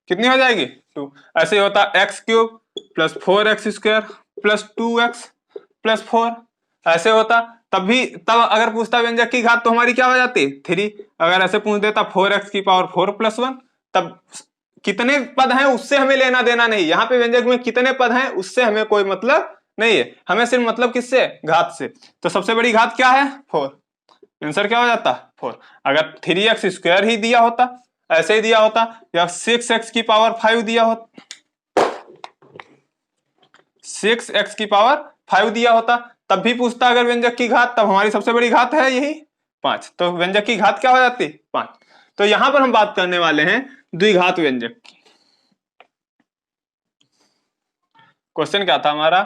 कितनी हो जाएगी 2। ऐसे होता x cube plus 4x² plus 2x plus 4। ऐसे होता तब अगर पूछता व्यंजक की घात तो हमारी क्या हो जाती 3। अगर ऐसे पूछ देता 4x की पावर 4 प्लस 1, तब कितने पद हैं उससे हमें लेना देना नहीं, यहाँ पे व्यंजक में कितने पद हैं उससे हमें कोई मतलब नहीं है, हमें सिर्फ मतलब किससे, घात से। तो सबसे बड़ी घात क्या है 4, आंसर क्या हो जाता 4। अगर 3x² ही दिया होता, ऐसे ही दिया होता, या 6x की पावर 5 दिया होता, 6x की पावर 5 दिया होता, तब भी पूछता अगर व्यंजक की घात, तब हमारी सबसे बड़ी घात है यही 5, तो व्यंजक की घात क्या हो जाती 5। तो यहां पर हम बात करने वाले हैं द्विघात व्यंजक की। क्वेश्चन क्या था हमारा,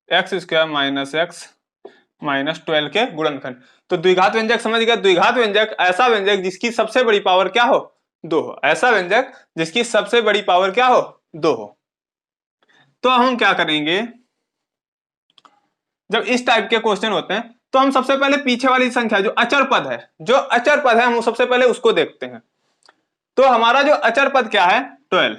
x² माइनस x माइनस 12 के गुणनखंड। तो द्विघात व्यंजक समझ गए, द्विघात व्यंजक ऐसा व्यंजक जिसकी सबसे बड़ी पावर क्या हो 2 हो, ऐसा व्यंजक जिसकी सबसे बड़ी पावर क्या हो 2 हो। तो हम क्या करेंगे, जब इस टाइप के क्वेश्चन होते हैं तो हम सबसे पहले पीछे वाली संख्या जो अचर पद है, जो अचर पद है हम सबसे पहले उसको देखते हैं। तो हमारा जो अचर पद क्या है 12,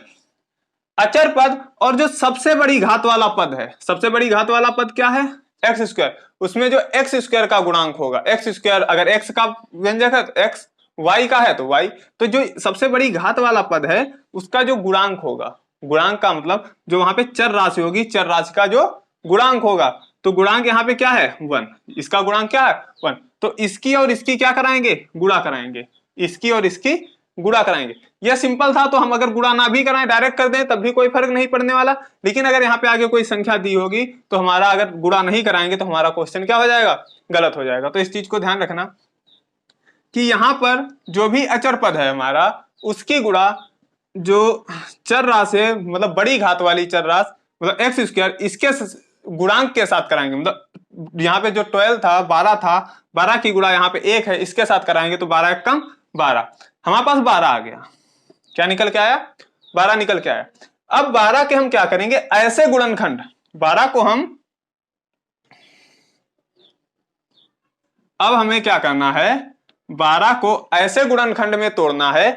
अचर पद, और जो सबसे बड़ी घात वाला पद है, सबसे बड़ी घात वाला पद क्या है x², उसमें जो x² का गुणांक होगा, x², अगर x का व्यंजक है तो x, y का है तो y, तो जो सबसे बड़ी घात वाला पद है उसका जो गुणांक होगा, गुणांक का मतलब जो वहां पे चर राशि होगी, चर राशि का जो गुणांक होगा, तो गुणांक यहाँ पे क्या है 1, इसका गुणांक क्या है 1, तो इसकी और इसकी क्या कराएंगे, गुणा कराएंगे, इसकी और इसकी गुणा कराएंगे। यह सिंपल था, तो हम अगर गुणा ना भी कराएं डायरेक्ट कर दें तब भी कोई फर्क नहीं पड़ने वाला, लेकिन अगर यहाँ पे आगे कोई संख्या दी होगी तो हमारा अगर गुणा नहीं कराएंगे तो हमारा क्वेश्चन क्या हो जाएगा, गलत हो जाएगा। तो इस चीज को ध्यान रखना कि यहाँ पर जो भी अचर पद है हमारा, उसकी गुणा जो चर राशि है, मतलब बड़ी घात वाली चर राशि मतलब x², इसके गुणांक के साथ कराएंगे। मतलब यहाँ पे जो 12 था 12 था, 12 की गुणा यहाँ पे 1 है, इसके साथ कराएंगे तो 12 कम 12, हमारे पास 12 आ गया। क्या निकल के आया, 12 निकल के आया। अब 12 के हम क्या करेंगे, ऐसे गुणनखंड, 12 को हम, अब हमें क्या करना है, 12 को ऐसे गुणनखंड में तोड़ना है।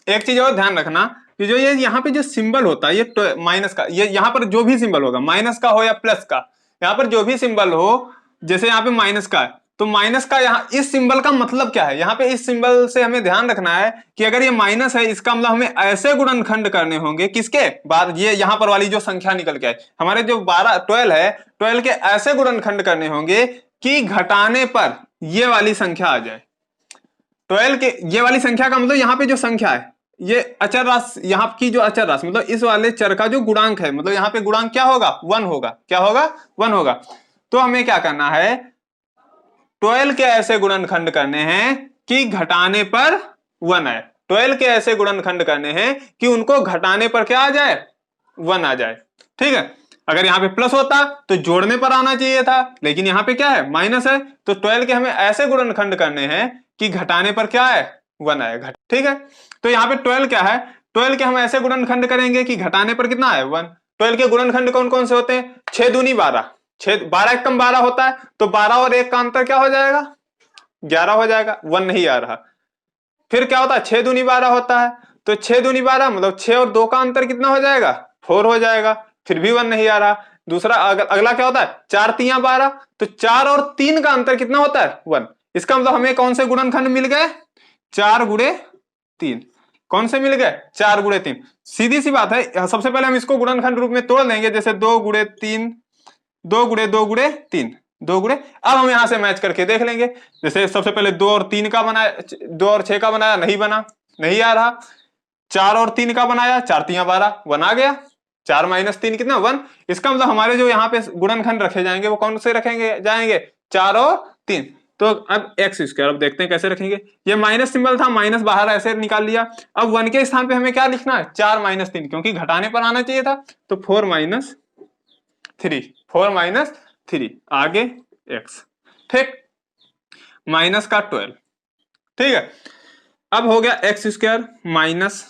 एक चीज और ध्यान रखना कि जो ये यहाँ पे जो सिंबल होता है ये माइनस का, ये यहाँ पर जो भी सिंबल होगा, माइनस का हो या प्लस का, यहाँ पर जो भी सिंबल हो, जैसे यहाँ पे माइनस का है तो माइनस का यहाँ इस सिंबल का मतलब क्या है, यहाँ पे इस सिंबल से हमें ध्यान रखना है कि अगर ये माइनस है इसका मतलब हमें ऐसे गुणनखंड करने होंगे किसके बाद, ये यहाँ पर वाली जो संख्या निकल के आए हमारे जो 12 है, 12 के ऐसे गुणनखंड करने होंगे कि घटाने पर ये वाली संख्या आ जाए। 12 के ये वाली संख्या का मतलब यहाँ पे जो संख्या है ये अचर राशि, यहाँ की जो अचर राशि मतलब इस वाले चर का जो गुणांक है, मतलब यहाँ पे गुणांक क्या होगा 1 होगा, क्या होगा 1 होगा। तो हमें क्या करना है, 12 के ऐसे गुणनखंड करने हैं कि घटाने पर 1 आए, 12 के ऐसे गुणनखंड करने हैं कि उनको घटाने पर क्या आ जाए 1 आ जाए। ठीक है, अगर यहाँ पे प्लस होता तो जोड़ने पर आना चाहिए था, लेकिन यहाँ पे क्या है माइनस है, तो 12 के हमें ऐसे गुणनखंड करने हैं कि घटाने पर क्या है 1 आए। ठीक है, तो यहाँ पे 12 क्या है, 12 के हम ऐसे गुणनखंड करेंगे कि घटाने पर कितना है 1। 12 के गुणनखंड कौन कौन से होते हैं, 6 दूनी 12, 12 एक कम 12 होता है, तो 12 और 1 का अंतर क्या हो जाएगा 11 हो जाएगा, 1 नहीं आ रहा। फिर क्या होता है 6 दूनी 12 होता है, तो 6 दूनी 12 मतलब 6 और 2 का अंतर कितना हो जाएगा 4 हो जाएगा, फिर भी 1 नहीं आ रहा। दूसरा अगला क्या होता है 4 तिया 12, तो 4 और 3 का अंतर कितना होता है 1। इसका मतलब हमें कौन से गुणनखंड मिल गए 4 गुणे 3, कौन से मिल गए 4 गुणे 3। सीधी सी बात है, सबसे पहले हम इसको गुणनखंड रूप में तोड़ लेंगे, जैसे 2 गुणे 3, 2 गुणे 2 गुणे 3, 2 गुणे। अब हम यहां से मैच करके देख लेंगे, जैसे सबसे पहले 2 और 3 का बनाया, 2 और 6 का बनाया, नहीं बना, नहीं आ रहा। 4 और 3 का बनाया, 4 तिया 12, 1 आ गया। 4 माइनस 3 कितना 1। इसका मतलब हमारे जो यहाँ पे गुणनखंड रखे जाएंगे वो कौन से रखेंगे जाएंगे 4 और 3। तो अब x², अब देखते हैं कैसे रखेंगे। ये माइनस सिंबल था, माइनस बाहर ऐसे निकाल लिया। अब 1 के स्थान पे हमें क्या लिखना है 4 माइनस 3, क्योंकि घटाने पर आना चाहिए था, तो 4 माइनस 3, 4 माइनस 3 आगे x। ठीक, माइनस का 12। ठीक है, अब हो गया x² माइनस,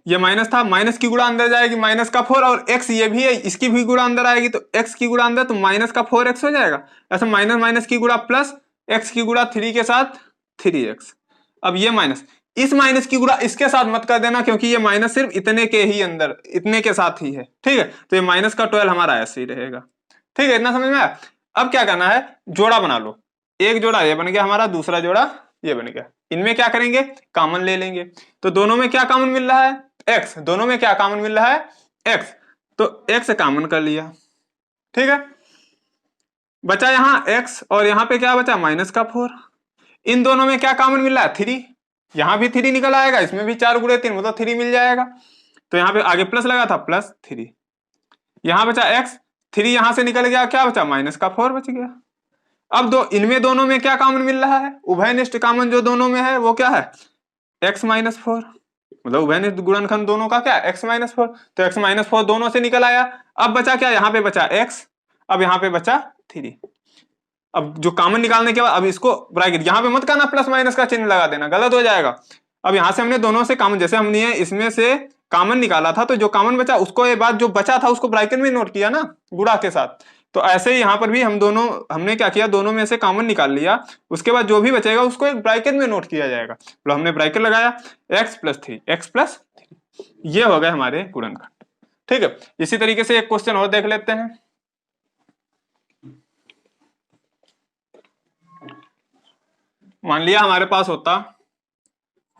ये माइनस था, माइनस की गुणा अंदर जाएगी माइनस का 4, और x ये भी है इसकी भी गुणा अंदर आएगी, तो x की गुणा अंदर तो माइनस का 4x हो जाएगा। ऐसा माइनस माइनस की गुणा प्लस, x की गुणा 3 के साथ 3x। अब ये माइनस, इस माइनस की गुणा इसके साथ मत कर देना, क्योंकि ये माइनस सिर्फ इतने के ही अंदर, इतने के साथ ही है, ठीक है। तो ये माइनस का 12 हमारा ऐसे ही रहेगा, ठीक है। इतना समझ में आया। अब क्या करना है, जोड़ा बना लो। एक जोड़ा ये बन गया हमारा, दूसरा जोड़ा ये बन गया। इनमें क्या करेंगे, कॉमन ले लेंगे। तो दोनों में क्या कॉमन मिल रहा है, एक्स। दोनों में क्या कॉमन मिल रहा है, एक्स। तो एक्स कॉमन कर लिया, ठीक है। बचा यहाँ एक्स और यहाँ पे क्या बचा, माइनस का 4। इन दोनों में क्या कॉमन मिल रहा है, 3। यहां भी 3 निकल आएगा, इसमें भी 4 गुणे 3 मतलब 3 मिल जाएगा। तो यहाँ पे आगे प्लस लगा था, +3। यहां बचा एक्स, 3 यहां से निकल गया, क्या बचा, माइनस का 4 बच गया। अब इनमें दोनों में क्या कॉमन मिल रहा है, उभयनिष्ठ कॉमन जो दोनों में है वो क्या है, x-4। मतलब उभयनिष्ठ गुणनखंड दोनों का क्या, x-4। तो x-4 दोनों से निकल आया। अब बचा क्या, यहाँ पे बचा x, अब यहाँ पे बचा 3। अब जो कॉमन निकालने के बाद अब इसको ब्रैकेट, यहां पे मत करना प्लस माइनस का चिन्ह लगा देना, गलत हो जाएगा। अब यहां से हमने दोनों से कॉमन, जैसे हमने इसमें से कॉमन निकाला था, तो जो कॉमन बचा उसको ये बात जो बचा था उसको ब्रैकेट में नोट किया ना, गुणा के साथ। तो ऐसे ही यहाँ पर भी हमने क्या किया, दोनों में से कॉमन निकाल लिया, उसके बाद जो भी बचेगा उसको एक ब्रैकेट में नोट किया जाएगा। तो हमने ब्रैकेट लगाया, x+3, x+3, ये हो गए हमारे गुणनखंड, ठीक है। इसी तरीके से एक क्वेश्चन और देख लेते हैं। मान लिया हमारे पास होता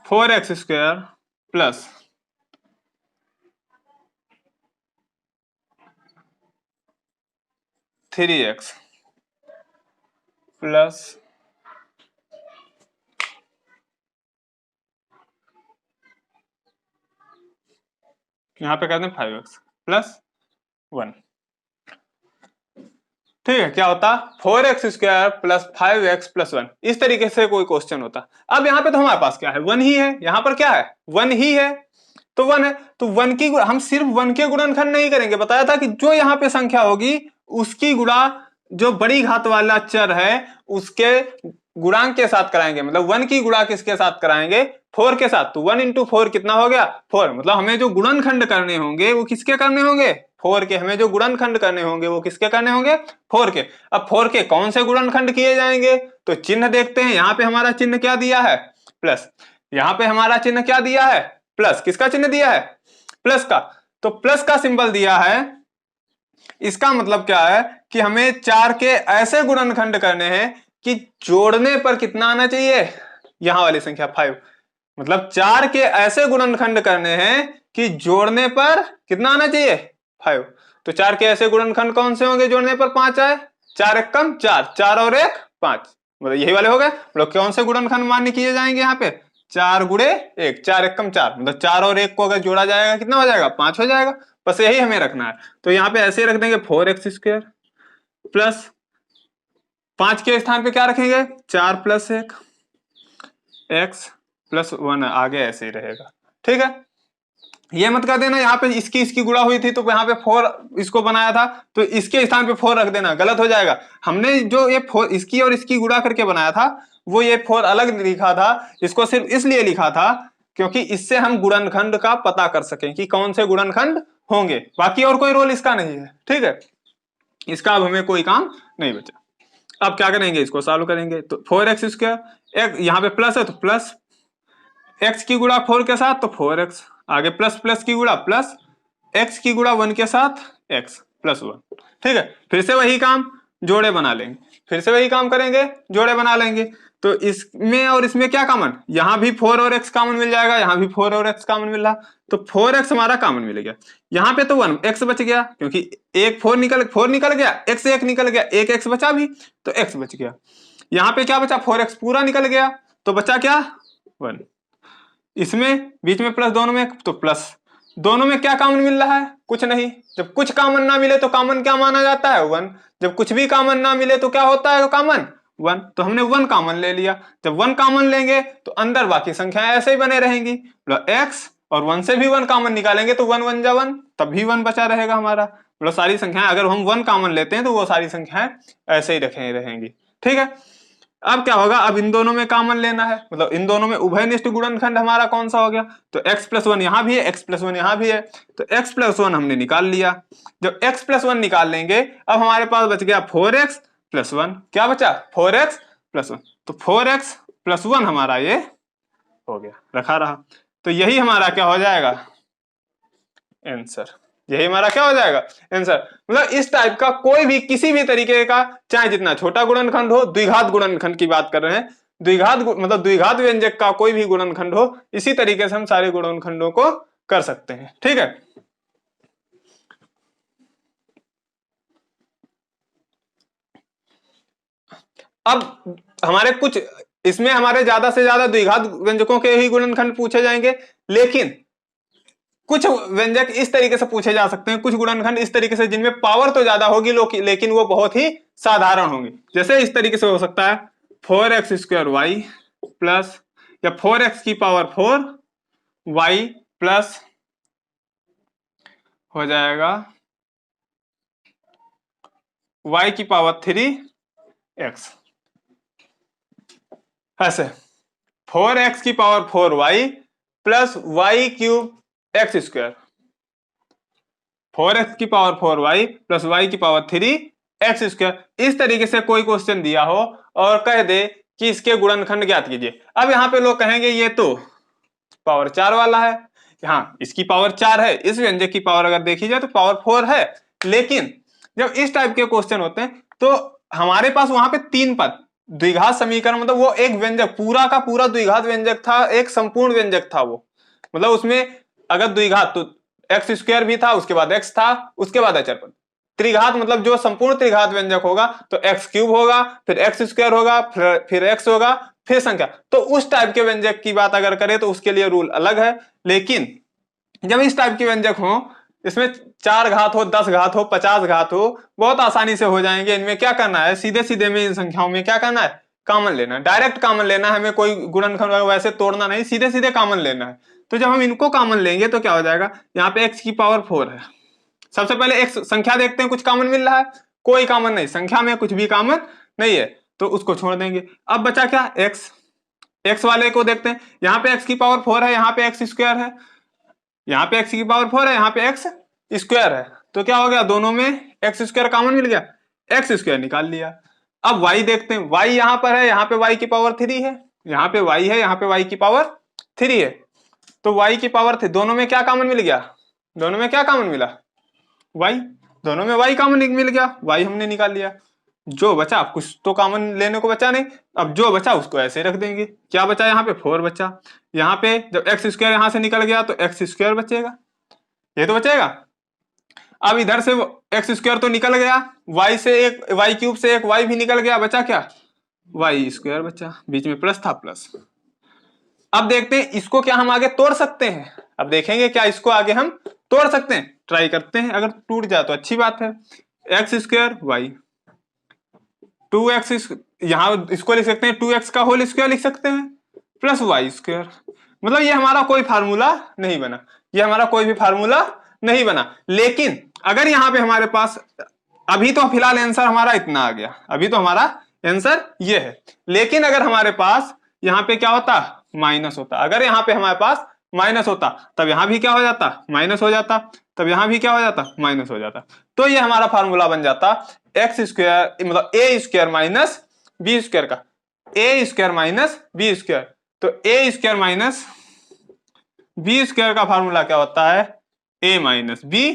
4x² प्लस 3x प्लस यहां पे कहते हैं 5x प्लस 1, ठीक है। क्या होता, 4x² प्लस 5x प्लस 1, इस तरीके से कोई क्वेश्चन होता। अब यहाँ पे तो हमारे पास क्या है, 1 ही है, यहाँ पर क्या है, 1 ही है, तो 1 है। तो 1 की हम सिर्फ 1 के गुणनखंड नहीं करेंगे, बताया था कि जो यहाँ पे संख्या होगी उसकी गुणा जो बड़ी घात वाला चर है उसके गुणांक के साथ कराएंगे। मतलब 1 की गुणा किसके साथ कराएंगे, 4 के साथ। तो 1 × 4 कितना हो गया, 4। मतलब हमें जो गुणनखंड करने होंगे वो किसके करने होंगे, 4 के। हमें जो गुणनखंड करने होंगे वो किसके करने होंगे, 4 के। अब 4 के कौन से गुणनखंड किए जाएंगे, तो चिन्ह देखते हैं। यहाँ पे हमारा चिन्ह क्या दिया है, प्लस। यहाँ पे हमारा चिन्ह क्या दिया है, प्लस। किसका चिन्ह दिया है, प्लस का। तो प्लस का सिंबल दिया है, इसका मतलब क्या है कि हमें 4 के ऐसे गुणनखंड करने हैं कि जोड़ने पर कितना आना चाहिए, यहां वाली संख्या 5। मतलब 4 के ऐसे गुणनखंड करने हैं कि जोड़ने पर कितना आना चाहिए, 5। तो 4 के ऐसे गुणनखंड कौन से होंगे जोड़ने पर 5 आए, 4 × 1 4, 4 और 1 5, मतलब यही वाले हो गए। मतलब कौन से गुणनखंड मान्य किए जाएंगे यहाँ पे, 4 × 1, 4 × 1 4, मतलब 4 और 1 को अगर जोड़ा जाएगा कितना हो जाएगा, 5 हो जाएगा। बस यही हमें रखना है। तो यहाँ पे ऐसे ही रख देंगे 4x² प्लस 5 के स्थान पे क्या रखेंगे, 4 + 1 x प्लस 1, आगे ऐसे ही रहेगा, ठीक है। ये मत कर देना यहाँ पे इसकी गुणा हुई थी तो यहाँ पे 4 इसको बनाया था तो इसके स्थान पे 4 रख देना, गलत हो जाएगा। हमने जो ये 4 इसकी और इसकी गुणा करके बनाया था वो ये 4 अलग लिखा था, इसको सिर्फ इसलिए लिखा था क्योंकि इससे हम गुणनखंड का पता कर सकें कि कौन से गुणनखंड होंगे। बाकी और कोई रोल इसका नहीं है, ठीक है। इसका अब हमें कोई काम नहीं बचा। अब क्या करेंगे, इसको सॉल्व करेंगे। तो 4x², यहाँ पे प्लस है तो प्लस x की गुणा 4 के साथ तो 4x, आगे प्लस प्लस की गुणा प्लस x की गुणा 1 के साथ x प्लस 1, ठीक है। फिर से वही काम, जोड़े बना लेंगे, फिर से वही काम करेंगे, जोड़े बना लेंगे। तो इसमें और इसमें क्या कॉमन, यहां भी 4 और x कॉमन मिल जाएगा, यहां भी 4 और x कॉमन मिल रहा, तो 4x हमारा कॉमन मिल गया। यहां पे तो 1 x बच गया क्योंकि एक 4 निकल गया, x 1 निकल गया, एक x बचा भी तो x बच गया। यहां पे क्या बचा, 4x पूरा निकल गया तो बचा क्या, 1। इसमें बीच में प्लस, दोनों में तो प्लस, दोनों में क्या कॉमन मिल रहा है, कुछ नहीं। जब कुछ कॉमन ना मिले तो कॉमन क्या माना जाता है, 1। जब कुछ भी कॉमन ना मिले तो क्या होता है कॉमन, 1। तो हमने 1 कॉमन ले लिया। जब 1 कॉमन लेंगे तो अंदर बाकी संख्याएं ऐसे ही बने रहेंगी, x और 1 से भी 1 कॉमन निकालेंगे तो 1 1 जा 1, तब भी 1 बचा रहेगा हमारा। मतलब सारी संख्याएं अगर हम 1 कॉमन लेते हैं तो वो सारी संख्याएं ऐसे ही रहेंगी, ठीक है। अब क्या होगा, अब इन दोनों में कॉमन लेना है, मतलब इन दोनों में उभयनिष्ठ गुणनखंड हमारा कौन सा हो गया, तो x+1 यहां भी है, x+1 यहां भी है, तो x+1 हमने निकाल लिया। जब x+1 निकाल लेंगे अब हमारे पास बच गया 4x+1, क्या बचा, 4x+1। तो 4x+1 हमारा ये हो गया, रखा रहा। तो यही हमारा क्या हो जाएगा आंसर, यही हमारा क्या हो जाएगा आंसर। मतलब इस टाइप का कोई भी किसी भी तरीके का, चाहे जितना छोटा गुणनखंड हो, द्विघात गुणनखंड की बात कर रहे हैं, द्विघात मतलब द्विघात व्यंजक का कोई भी गुणनखंड हो, इसी तरीके से हम सारे गुणनखंडों को कर सकते हैं। ठीक है, अब हमारे कुछ इसमें हमारे ज्यादा से ज्यादा द्विघात व्यंजकों के ही गुणनखंड पूछे जाएंगे, लेकिन कुछ व्यंजक इस तरीके से पूछे जा सकते हैं, कुछ गुणनखंड इस तरीके से जिनमें पावर तो ज्यादा होगी लेकिन वो बहुत ही साधारण होंगे। जैसे इस तरीके से हो सकता है 4x² y प्लस, या 4x की पावर 4 y प्लस हो जाएगा y की पावर 3x, ऐसे 4x की power 4y plus y³ x², 4x की पावर 4y प्लस y की पावर 3x²। इस तरीके से कोई क्वेश्चन दिया हो और कह दे कि इसके गुणनखंड ज्ञात कीजिए। अब यहाँ पे लोग कहेंगे ये तो पावर 4 वाला है, हाँ इसकी पावर 4 है, इस व्यंजक की पावर अगर देखी जाए तो पावर 4 है, लेकिन जब इस टाइप के क्वेश्चन होते हैं तो हमारे पास वहां पे 3 पद, द्विघात समीकरण, मतलब वो एक व्यंजक पूरा का पूरा द्विघात व्यंजक था, एक संपूर्ण व्यंजक था वो, मतलब उसमें अगर द्विघात तो x² भी था, उसके बाद x था, उसके बाद अचर पद। त्रिघात मतलब जो संपूर्ण त्रिघात व्यंजक होगा तो x³ होगा, फिर x² होगा, फिर x होगा, फिर संख्या। तो उस टाइप के व्यंजक की बात अगर करें तो उसके लिए रूल अलग है, लेकिन जब इस टाइप के व्यंजक हो, इसमें 4 घात हो, 10 घात हो, 50 घात हो, बहुत आसानी से हो जाएंगे। इनमें क्या करना है, सीधे सीधे में इन संख्याओं में क्या करना है, कॉमन लेना है, डायरेक्ट कॉमन लेना है, हमें कोई गुणनखंड वैसे तोड़ना नहीं, सीधे सीधे कॉमन लेना है। तो जब हम इनको कॉमन लेंगे तो क्या हो जाएगा, यहाँ पे x की पावर 4 है, सबसे पहले x संख्या देखते हैं कुछ कॉमन मिल रहा है, कोई कॉमन नहीं, संख्या में कुछ भी कॉमन नहीं है, तो उसको छोड़ देंगे। अब बचा क्या x वाले को देखते हैं, यहाँ पे x की पावर 4 है, यहाँ पे x² है, यहाँ पे x की पावर 4 है, यहाँ पे x² है, तो क्या हो गया, दोनों में x² कॉमन मिल गया, x² निकाल लिया। अब y देखते हैं, y यहाँ पर है, यहाँ पे y की पावर 3 है, यहाँ पे y है, यहाँ पे y की पावर 3 है, तो y की पावर थी, दोनों में क्या कॉमन मिल गया, दोनों में क्या कॉमन मिला y, दोनों में y कॉमन मिल गया, y हमने निकाल लिया। जो बचा, कुछ तो कॉमन लेने को बचा नहीं, अब जो बचा उसको ऐसे रख देंगे। क्या बचा, यहाँ पे 4 बचा, यहाँ पे जब x² यहां से निकल गया तो x² बचेगा, ये तो बचेगा। अब इधर से x² तो निकल गया, y से एक y³ से एक y भी निकल गया, बचा क्या, y² बचा, बीच में प्लस था प्लस। अब देखते हैं इसको क्या हम आगे तोड़ सकते हैं, अब देखेंगे क्या इसको आगे हम तोड़ सकते हैं, ट्राई करते हैं, अगर टूट जाए तो अच्छी बात है। x² y 2x, यहां इसको लिख सकते हैं 2x का होल स्क्वायर लिख सकते हैं, प्लस y²। मतलब ये हमारा कोई फार्मूला नहीं बना, ये हमारा कोई भी फार्मूला नहीं बना, लेकिन अगर यहाँ पे हमारे पास, अभी तो फिलहाल आंसर हमारा इतना आ गया, अभी तो हमारा आंसर ये है, लेकिन अगर हमारे पास यहाँ पे क्या होता, माइनस होता, अगर यहाँ पे हमारे पास माइनस होता तब यहाँ भी क्या हो जाता, माइनस हो जाता, तब यहाँ भी क्या हो जाता, माइनस हो जाता। तो ये हमारा फार्मूला बन जाता x² मतलब a² माइनस b² का, a² माइनस b², तो a² माइनस b² का फार्मूला क्या होता है, a minus b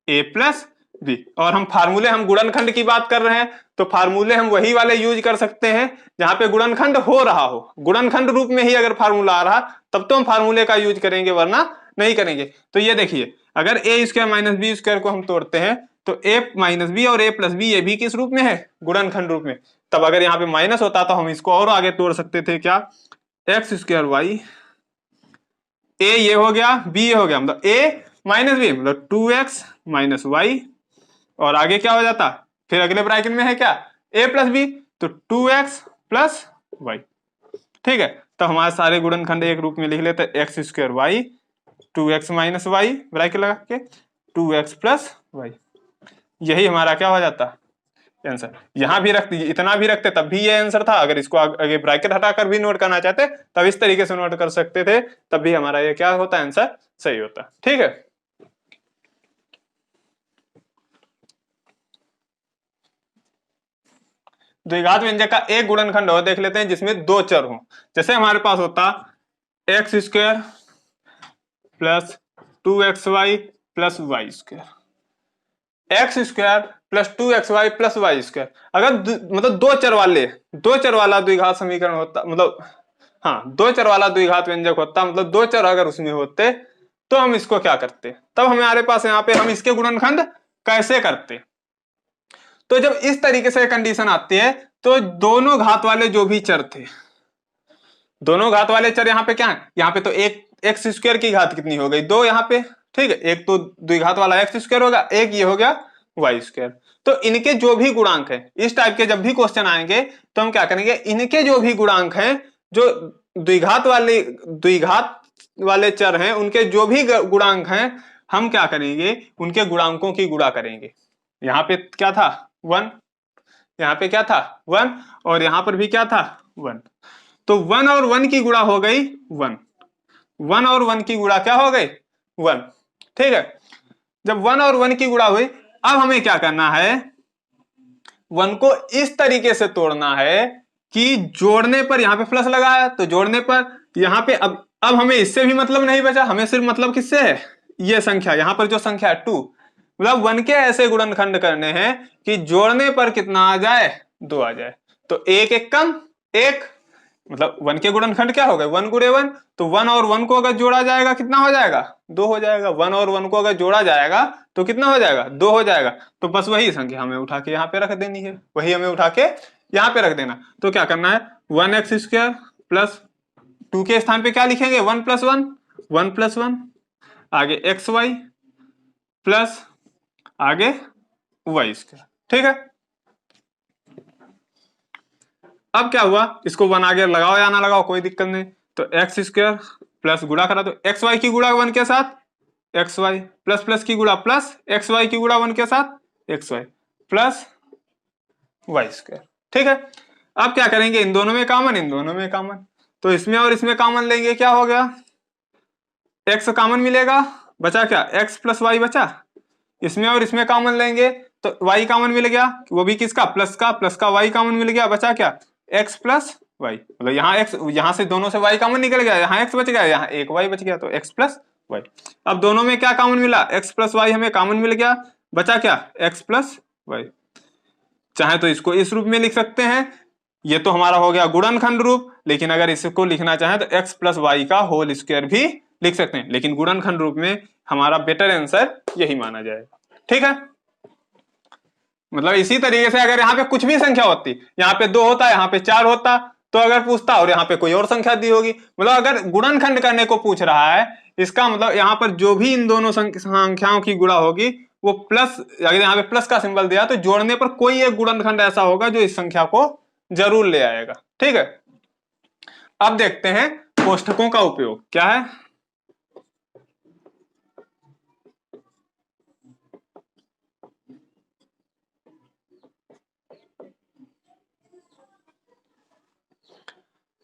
a plus b। और हम फार्मूले, हम गुणनखंड की बात कर रहे हैं तो फार्मूले हम वही वाले यूज कर सकते हैं जहां पे गुणनखंड हो रहा हो, गुणनखंड रूप में ही अगर फार्मूला आ रहा तब तो हम फार्मूले का यूज करेंगे, वरना नहीं करेंगे। तो ये देखिए, अगर a² माइनस b² को हम तोड़ते हैं तो a माइनस b और a प्लस b, ये भी किस रूप में है, गुणनखंड रूप में। तब अगर यहाँ पे माइनस होता तो हम इसको और आगे तोड़ सकते थे, क्या, x² y, a ये हो गया, b ये हो गया, मतलब a माइनस b मतलब 2x माइनस y, और आगे क्या हो जाता, फिर अगले ब्रैकेट में है क्या, a प्लस b, तो 2x प्लस y। ठीक है, तो हमारे सारे गुणनखंड एक रूप में लिख लेते, x² y 2x minus y bracket लगा के 2x प्लस y, यही हमारा क्या हो जाता आंसर। यहां भी रखते, इतना भी रखते तब भी ये आंसर था, अगर इसको आगे ब्रैकेट हटाकर भी नोट करना चाहते तब इस तरीके से नोट कर सकते थे, तब भी हमारा ये क्या होता, आंसर सही होता। ठीक है, द्विघात व्यंजक का एक गुणनखंड और देख लेते हैं जिसमें 2 चर हो। जैसे हमारे पास होता X square plus 2xy plus Y square, X square plus 2xy plus Y square. अगर मतलब दो चर वाला द्विघात समीकरण होता, मतलब हाँ दो चर वाला द्विघात व्यंजक होता, मतलब दो चर अगर उसमें होते तो हम इसको क्या करते, तब हमारे पास यहाँ पे हम इसके गुणनखंड कैसे करते। तो जब इस तरीके से कंडीशन आती है तो दोनों घात वाले जो भी चर थे, दोनों घात वाले चर यहाँ पे क्या है, यहाँ पे तो एक एक्स स्क्वायर की घात कितनी हो गई, दो यहाँ पे, ठीक है, एक तो द्विघात वाला एक्स स्क्वायर होगा, एक ये हो गया वाई स्क्वायर। तो इनके जो भी गुणांक है, इस टाइप के जब भी क्वेश्चन आएंगे तो हम क्या करेंगे, इनके जो भी गुणांक हैं, जो द्विघात वाले चर हैं, उनके जो भी गुणांक हैं, हम क्या करेंगे, उनके गुणांकों की गुणा करेंगे। यहाँ पे क्या था 1, यहाँ पे क्या था 1, और यहाँ पर भी क्या था 1। तो 1 और 1 की गुणा हो गई 1, 1 और 1 की गुणा क्या हो गई 1, ठीक है। जब 1 और 1 की गुणा हुई, अब हमें क्या करना है, 1 को इस तरीके से तोड़ना है कि जोड़ने पर यहाँ पे प्लस लगाया तो जोड़ने पर यहाँ पे अब हमें इससे भी मतलब नहीं बचा, हमें सिर्फ मतलब किससे है, ये संख्या यहाँ पर जो संख्या है 2, मतलब 1 के ऐसे गुणनखंड करने हैं कि जोड़ने पर कितना आ जाए, 2 आ जाए। तो एक एक कम एक, मतलब 1 के गुणनखंड क्या हो गए 1 गुणे 1, तो 1 और 1 को अगर जोड़ा जाएगा कितना हो जाएगा 2 हो जाएगा, 1 और 1 को अगर जोड़ा जाएगा तो कितना हो जाएगा 2 हो जाएगा। तो बस वही संख्या हमें उठा के यहाँ पे रख देनी है, वही हमें उठा के यहाँ पे रख देना। तो क्या करना है, 1x स्क्वायर प्लस 2 के स्थान पे क्या लिखेंगे 1 प्लस 1, 1 प्लस 1, आगे एक्स वाई प्लस आगे वाई स्क्वायर, ठीक है। अब क्या हुआ, इसको 1 आगे लगाओ या ना लगाओ कोई दिक्कत नहीं, तो एक्स स्क्वायर प्लस गुणा करा तो एक्स वाई की गुणा 1 के साथ एक्स वाई, प्लस प्लस की गुणा प्लस एक्स वाई की गुणा 1 के साथ X Y plus Y square, ठीक है। अब क्या करेंगे, इन दोनों में कॉमन, इन दोनों में कॉमन, तो इसमें और इसमें कॉमन लेंगे, क्या हो गया एक्स कॉमन मिलेगा, बचा क्या एक्स प्लस वाई बचा, इसमें और इसमें कॉमन लेंगे तो y कॉमन मिल गया, वो भी किसका प्लस का y कॉमन मिल गया, बचा क्या x प्लस वाई, मतलब यहाँ x, यहाँ से दोनों से y कॉमन निकल गया, यहाँ x बच गया, यहाँ एक y बच गया, तो x प्लस वाई। अब दोनों में क्या कॉमन मिला, x प्लस वाई हमें कॉमन मिल गया, बचा क्या x प्लस वाई। चाहे तो इसको इस रूप में लिख सकते हैं, ये तो हमारा हो गया गुणनखंड रूप, लेकिन अगर इसको लिखना चाहें तो x प्लस वाई का होल स्क्वायर भी लिख सकते हैं, लेकिन गुणनखंड रूप में हमारा बेटर आंसर यही माना जाएगा, ठीक है। मतलब इसी तरीके से अगर यहाँ पे कुछ भी संख्या होती, यहाँ पे 2 होता, यहाँ पे 4 होता, तो अगर पूछता और यहाँ पे कोई और संख्या दी होगी, मतलब अगर गुणनखंड करने को पूछ रहा है, इसका मतलब यहाँ पर जो भी इन दोनों संख्याओं की गुणा होगी वो प्लस, अगर यहाँ पे प्लस का सिंबल दिया तो जोड़ने पर कोई एक गुणनखंड ऐसा होगा जो इस संख्या को जरूर ले आएगा, ठीक है। अब देखते हैं कोष्ठकों का उपयोग क्या है।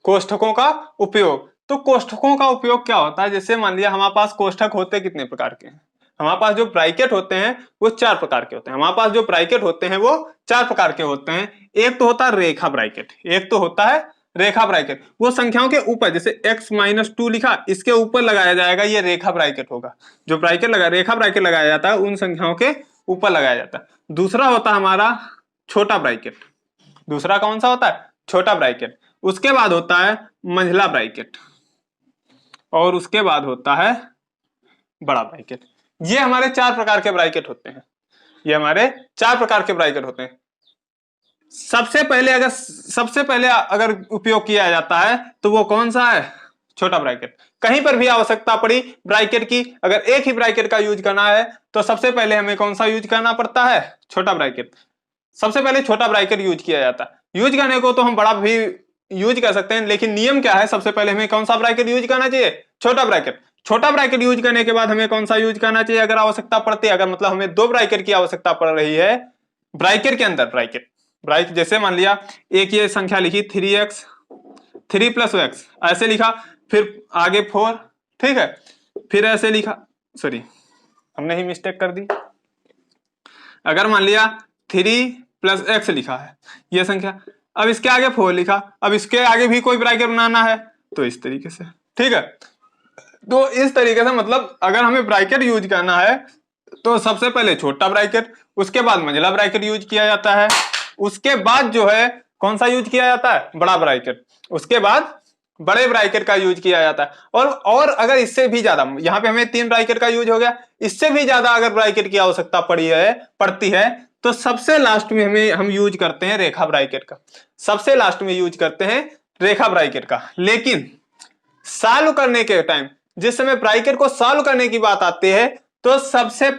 कोष्ठकों का उपयोग, तो कोष्ठकों का उपयोग क्या होता है, जैसे मान लिया हमारे पास कोष्ठक होते कितने प्रकार के हैं, हमारे पास जो ब्रैकेट होते हैं वो 4 प्रकार के होते हैं, हमारे पास जो ब्रैकेट होते हैं वो 4 प्रकार के होते हैं। एक तो होता है रेखा ब्रैकेट, एक तो होता है रेखा ब्रैकेट, वो संख्याओं के ऊपर, जैसे x-2 लिखा, इसके ऊपर लगाया जाएगा, ये रेखा ब्रैकेट होगा। जो ब्रैकेट लगा, रेखा ब्रैकेट लगाया जाता है उन संख्याओं के ऊपर लगाया जाता है। दूसरा होता है हमारा छोटा ब्रैकेट, दूसरा कौन सा होता है छोटा ब्रैकेट, उसके बाद होता है मंझला ब्रैकेट, और उसके बाद होता है बड़ा ब्रैकेट। ये हमारे 4 प्रकार के ब्रैकेट होते हैं, ये हमारे 4 प्रकार के ब्रैकेट होते हैं। सबसे पहले अगर उपयोग किया जाता है तो वो कौन सा है छोटा ब्रैकेट। कहीं पर भी आवश्यकता पड़ी ब्रैकेट की, अगर एक ही ब्रैकेट का यूज करना है तो सबसे पहले हमें कौन सा यूज करना पड़ता है छोटा ब्रैकेट। सबसे पहले छोटा ब्रैकेट यूज किया जाता है, यूज करने को तो हम बड़ा भी यूज कर सकते हैं, लेकिन नियम क्या है, सबसे पहले हमें कौन सा ब्रैकेट यूज करना चाहिए छोटा ब्रैकेट। छोटा ब्रैकेट यूज करने के बाद हमें कौन सा यूज करना चाहिए अगर आवश्यकता पड़ती है, अगर मतलब हमें 2 ब्रैकेट की आवश्यकता पड़ रही है ब्रैकेट के अंदर, ब्रैकेट जैसे मान लिया एक ये संख्या लिखी 3x 3 प्लस x ऐसे लिखा, फिर आगे 4, ठीक है, फिर ऐसे लिखा, सॉरी हमने ही मिस्टेक कर दी। अगर मान लिया 3 प्लस x लिखा है ये संख्या, अब इसके आगे 4 लिखा, अब इसके आगे भी कोई ब्रैकेट बनाना है तो इस तरीके से, ठीक है। तो इस तरीके से मतलब अगर हमें ब्रैकेट यूज करना है तो सबसे पहले छोटा ब्रैकेट, उसके बाद मंझला ब्रैकेट यूज किया जाता है, उसके बाद जो है कौन सा यूज किया जाता है, बड़ा ब्रैकेट, उसके बाद बड़े ब्रैकेट का यूज किया जाता है। और अगर इससे भी ज्यादा, यहाँ पे हमें 3 ब्रैकेट का यूज हो गया, इससे भी ज्यादा अगर ब्रैकेट की आवश्यकता पड़ती है तो सबसे लास्ट में हम यूज करते हैं रेखा ब्रैकेट का, सबसे लास्ट में यूज करते हैं रेखा ब्रैकेट का। लेकिन सॉल्व करने के टाइम, जिस समय ब्रैकेट को सॉल्व करने की बात आती है, तो सबसे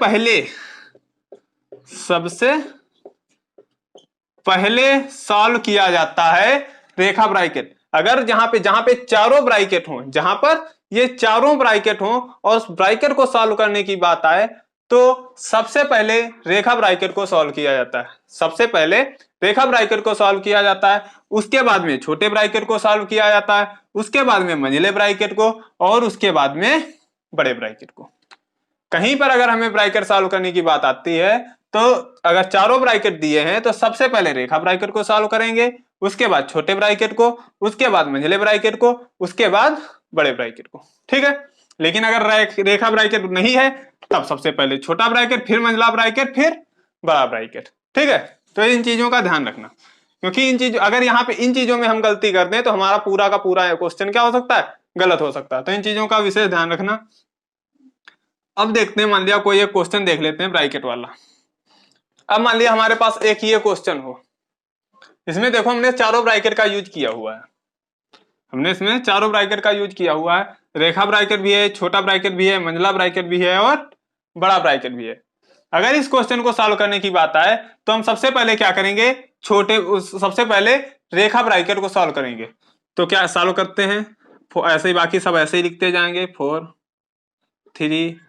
पहले सॉल्व किया जाता है रेखा ब्रैकेट। अगर जहां पे चारों ब्रैकेट हो, जहां पर ये चारों ब्रैकेट हो और उस ब्रैकेट को सॉल्व करने की बात आए तो सबसे पहले रेखा ब्रैकेट को सॉल्व किया जाता है, सबसे पहले रेखा ब्रैकेट को सॉल्व किया जाता है, उसके बाद में छोटे ब्रैकेट को सॉल्व किया जाता है, उसके बाद में मंझले ब्रैकेट को, और उसके बाद में बड़े ब्रैकेट को। कहीं पर अगर हमें ब्रैकेट सॉल्व करने की बात आती है तो अगर चारों ब्रैकेट दिए हैं तो सबसे पहले रेखा ब्रैकेट को सॉल्व करेंगे, उसके बाद छोटे ब्रैकेट को, उसके बाद मंझले ब्रैकेट को, उसके बाद बड़े ब्रैकेट को। ठीक है। लेकिन अगर रेखा ब्रैकेट नहीं है तब सबसे पहले छोटा ब्रैकेट, फिर मंझला ब्रैकेट, फिर बड़ा ब्रैकेट। ठीक है। तो इन चीजों का ध्यान रखना, क्योंकि अगर यहाँ पे इन चीजों में हम गलती कर दें तो हमारा पूरा का पूरा क्वेश्चन क्या हो सकता है, गलत हो सकता है। तो इन चीजों का विशेष ध्यान रखना। अब देखते हैं, मान लिया कोई एक क्वेश्चन देख लेते हैं ब्रैकेट वाला। अब मान लिया हमारे पास एक ये क्वेश्चन हो, इसमें देखो हमने चारों ब्रैकेट का यूज किया हुआ है, हमने इसमें चारों ब्रैकेट का यूज किया हुआ है, रेखा ब्रैकेट भी है, छोटा ब्रैकेट भी है, मंझला ब्रैकेट भी है और बड़ा ब्रैकेट भी है। अगर इस क्वेश्चन को सॉल्व करने की बात आए तो हम सबसे पहले क्या करेंगे, सबसे पहले रेखा ब्रैकेट को सॉल्व करेंगे। तो क्या सॉल्व करते हैं, ऐसे ही बाकी सब ऐसे ही लिखते जाएंगे, 4 3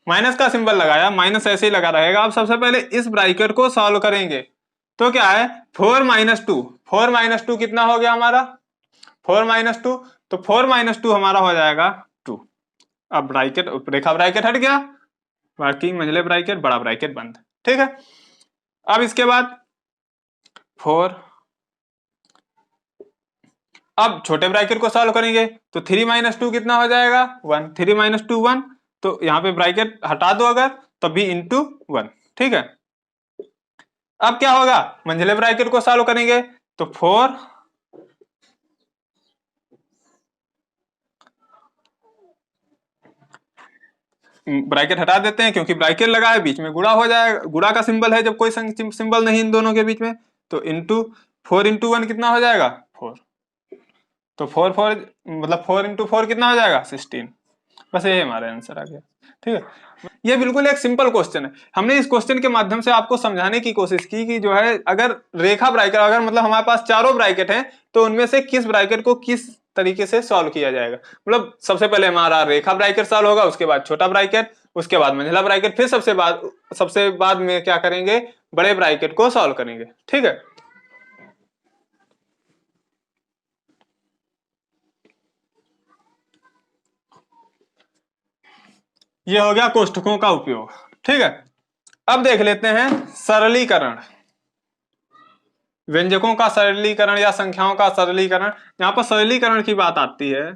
माइनस का सिंबल लगाया, माइनस ऐसे ही लगा रहेगा। अब सबसे पहले इस ब्रैकेट को सॉल्व करेंगे तो क्या है, 4 - 2 कितना हो गया हमारा, 4 - 2, तो 4 - 2 हमारा हो जाएगा 2। अब रेखा ब्रैकेट हट गया, बाकी मंझले ब्रैकेट, बड़ा ब्रैकेट बंद। ठीक है। अब इसके बाद 4, अब छोटे ब्रैकेट को सॉल्व करेंगे तो 3 - 2 कितना हो जाएगा, 1। 3 - 2 1, तो यहाँ पे ब्रैकेट हटा दो अगर, तब भी इंटू 1। ठीक है। अब क्या होगा, मंझले ब्रैकेट को सॉल्व करेंगे तो 4 ब्रैकेट हटा देते हैं क्योंकि ब्रैकेट लगा है, बीच में गुणा हो जाएगा, गुणा का सिंबल है जब कोई सिंबल नहीं इन दोनों के बीच में, तो इंटू 4 × 1 कितना हो जाएगा, 4। तो 4 मतलब 4 × 4 कितना हो जाएगा, 16। बस ये हमारा आंसर आ गया। ठीक है। ये बिल्कुल एक सिंपल क्वेश्चन है। हमने इस क्वेश्चन के माध्यम से आपको समझाने की कोशिश की कि जो है अगर रेखा ब्रैकेट, अगर मतलब हमारे पास चारों ब्रैकेट हैं तो उनमें से किस ब्रैकेट को किस तरीके से सॉल्व किया जाएगा। मतलब सबसे पहले हमारा रेखा ब्रैकेट सॉल्व होगा, उसके बाद छोटा ब्रैकेट, उसके बाद मंझला ब्रैकेट, फिर सबसे बाद में क्या करेंगे, बड़े ब्रैकेट को सॉल्व करेंगे। ठीक है। ये हो गया कोष्ठकों का उपयोग। ठीक है। अब देख लेते हैं सरलीकरण, व्यंजकों का सरलीकरण या संख्याओं का सरलीकरण। यहां पर सरलीकरण की बात आती है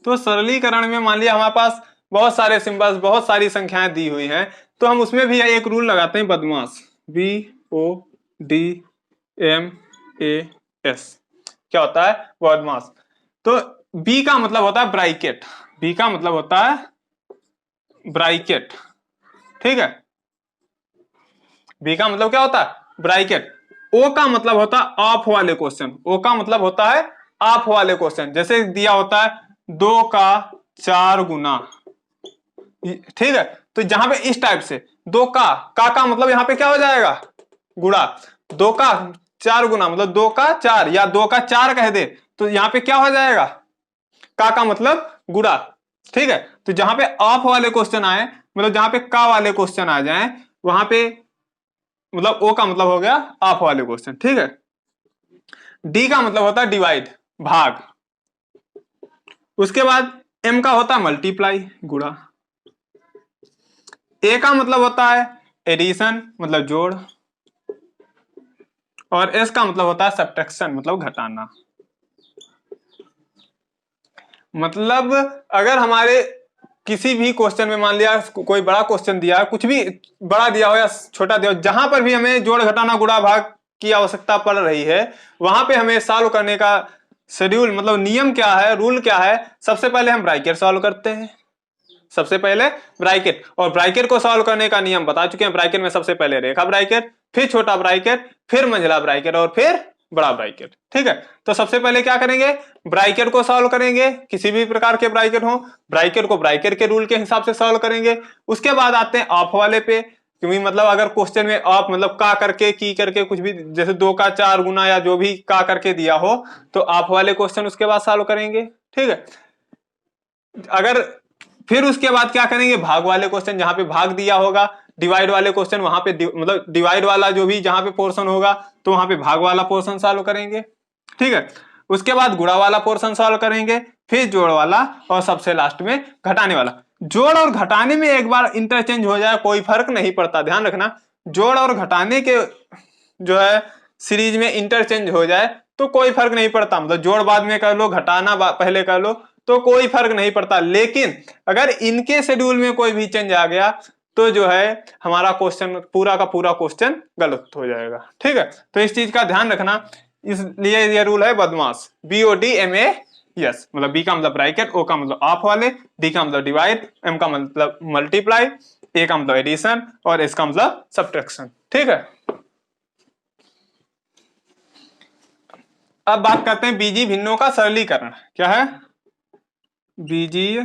तो सरलीकरण में मान लिया हमारे पास बहुत सारे सिंबल्स, बहुत सारी संख्याएं दी हुई हैं, तो हम उसमें भी एक रूल लगाते हैं, बदमाश, BODMAS। क्या होता है, बदमाश। तो बी का मतलब होता है ब्रैकेट, बी का मतलब होता है ब्रैकेट। ठीक है। बी का मतलब क्या होता है, ब्रैकेट। ओ का मतलब होता है ऑफ वाले क्वेश्चन, ओ का मतलब होता है ऑफ वाले क्वेश्चन, जैसे दिया होता है 2 का 4 गुना। ठीक है। तो जहां पे इस टाइप से 2 का मतलब यहां पे क्या हो जाएगा, गुणा। 2 का 4 गुना मतलब 2 का 4, या 2 का 4 कह दे तो यहां पे क्या हो जाएगा, का मतलब गुणा। ठीक है। तो जहां पे ऑफ वाले क्वेश्चन आए, मतलब जहां पे का वाले क्वेश्चन आ जाए, वहां पे मतलब ओ का मतलब हो गया ऑफ वाले क्वेश्चन। ठीक है। डी का मतलब होता है डिवाइड, भाग। उसके बाद एम का होता है मल्टीप्लाई, गुणा। ए का मतलब होता है एडिशन, मतलब जोड़। और एस का मतलब होता है सब्ट्रैक्शन, मतलब घटाना। मतलब अगर हमारे किसी भी क्वेश्चन में मान लिया कोई बड़ा क्वेश्चन दिया, कुछ भी बड़ा दिया हो या छोटा दिया हो, जहां पर भी हमें जोड़ घटाना गुणा भाग की आवश्यकता पड़ रही है, वहां पे हमें सॉल्व करने का शेड्यूल मतलब नियम क्या है, रूल क्या है, सबसे पहले हम ब्रैकेट सॉल्व करते हैं। सबसे पहले ब्रैकेट, और ब्रैकेट को सॉल्व करने का नियम बता चुके हैं। ब्रैकेट में सबसे पहले रेखा ब्रैकेट, फिर छोटा ब्रैकेट, फिर मंझला ब्रैकेट और फिर बड़ा ब्रैकेट। ठीक है, तो सबसे पहले क्या करेंगे, ब्रैकेट को सॉल्व करेंगे। किसी भी प्रकार के ब्रैकेट हो, ब्रैकेट को ब्रैकेट के रूल के हिसाब से सॉल्व करेंगे। उसके बाद आते हैं ऑफ वाले पे, क्योंकि मतलब अगर क्वेश्चन में ऑफ मतलब का करके की करके कुछ भी, जैसे 2 का 4 गुना या जो भी का करके दिया हो, तो ऑफ वाले क्वेश्चन उसके बाद सॉल्व करेंगे। ठीक है, अगर फिर उसके बाद क्या करेंगे, भाग वाले क्वेश्चन, जहां पे भाग दिया होगा। डिवाइड वाले क्वेश्चन वहां पे मतलब डिवाइड वाला जो भी जहां पे पोर्शन होगा, तो वहां पे भाग वाला पोर्शन सॉल्व करेंगे। ठीक है, उसके बाद गुणा वाला पोर्शन सॉल्व करेंगे, फिर जोड़ वाला, और सबसे लास्ट में घटाने वाला। जोड़ और घटाने में एक बार इंटरचेंज हो जाए कोई फर्क नहीं पड़ता, ध्यान रखना। जोड़ और घटाने के जो है सीरीज में इंटरचेंज हो जाए तो कोई फर्क नहीं पड़ता, मतलब जोड़ बाद में कर लो, घटाना पहले कर लो, तो कोई फर्क नहीं पड़ता। लेकिन अगर इनके शेड्यूल में कोई भी चेंज आ गया तो जो है हमारा क्वेश्चन पूरा का पूरा क्वेश्चन गलत हो जाएगा। ठीक है, तो इस चीज का ध्यान रखना। इसलिए ये रूल है बदमाश, BODMAS, मतलब बी का मतलब ब्रैकेट, ओ का मतलब ऑफ वाले, डी का मतलब डिवाइड, एम का मतलब मल्टीप्लाई, ए का मतलब एडिशन और एस का मतलब सब्ट्रैक्शन। ठीक है, अब बात करते हैं बीजीय भिन्नों का सरलीकरण। क्या है, बीजीय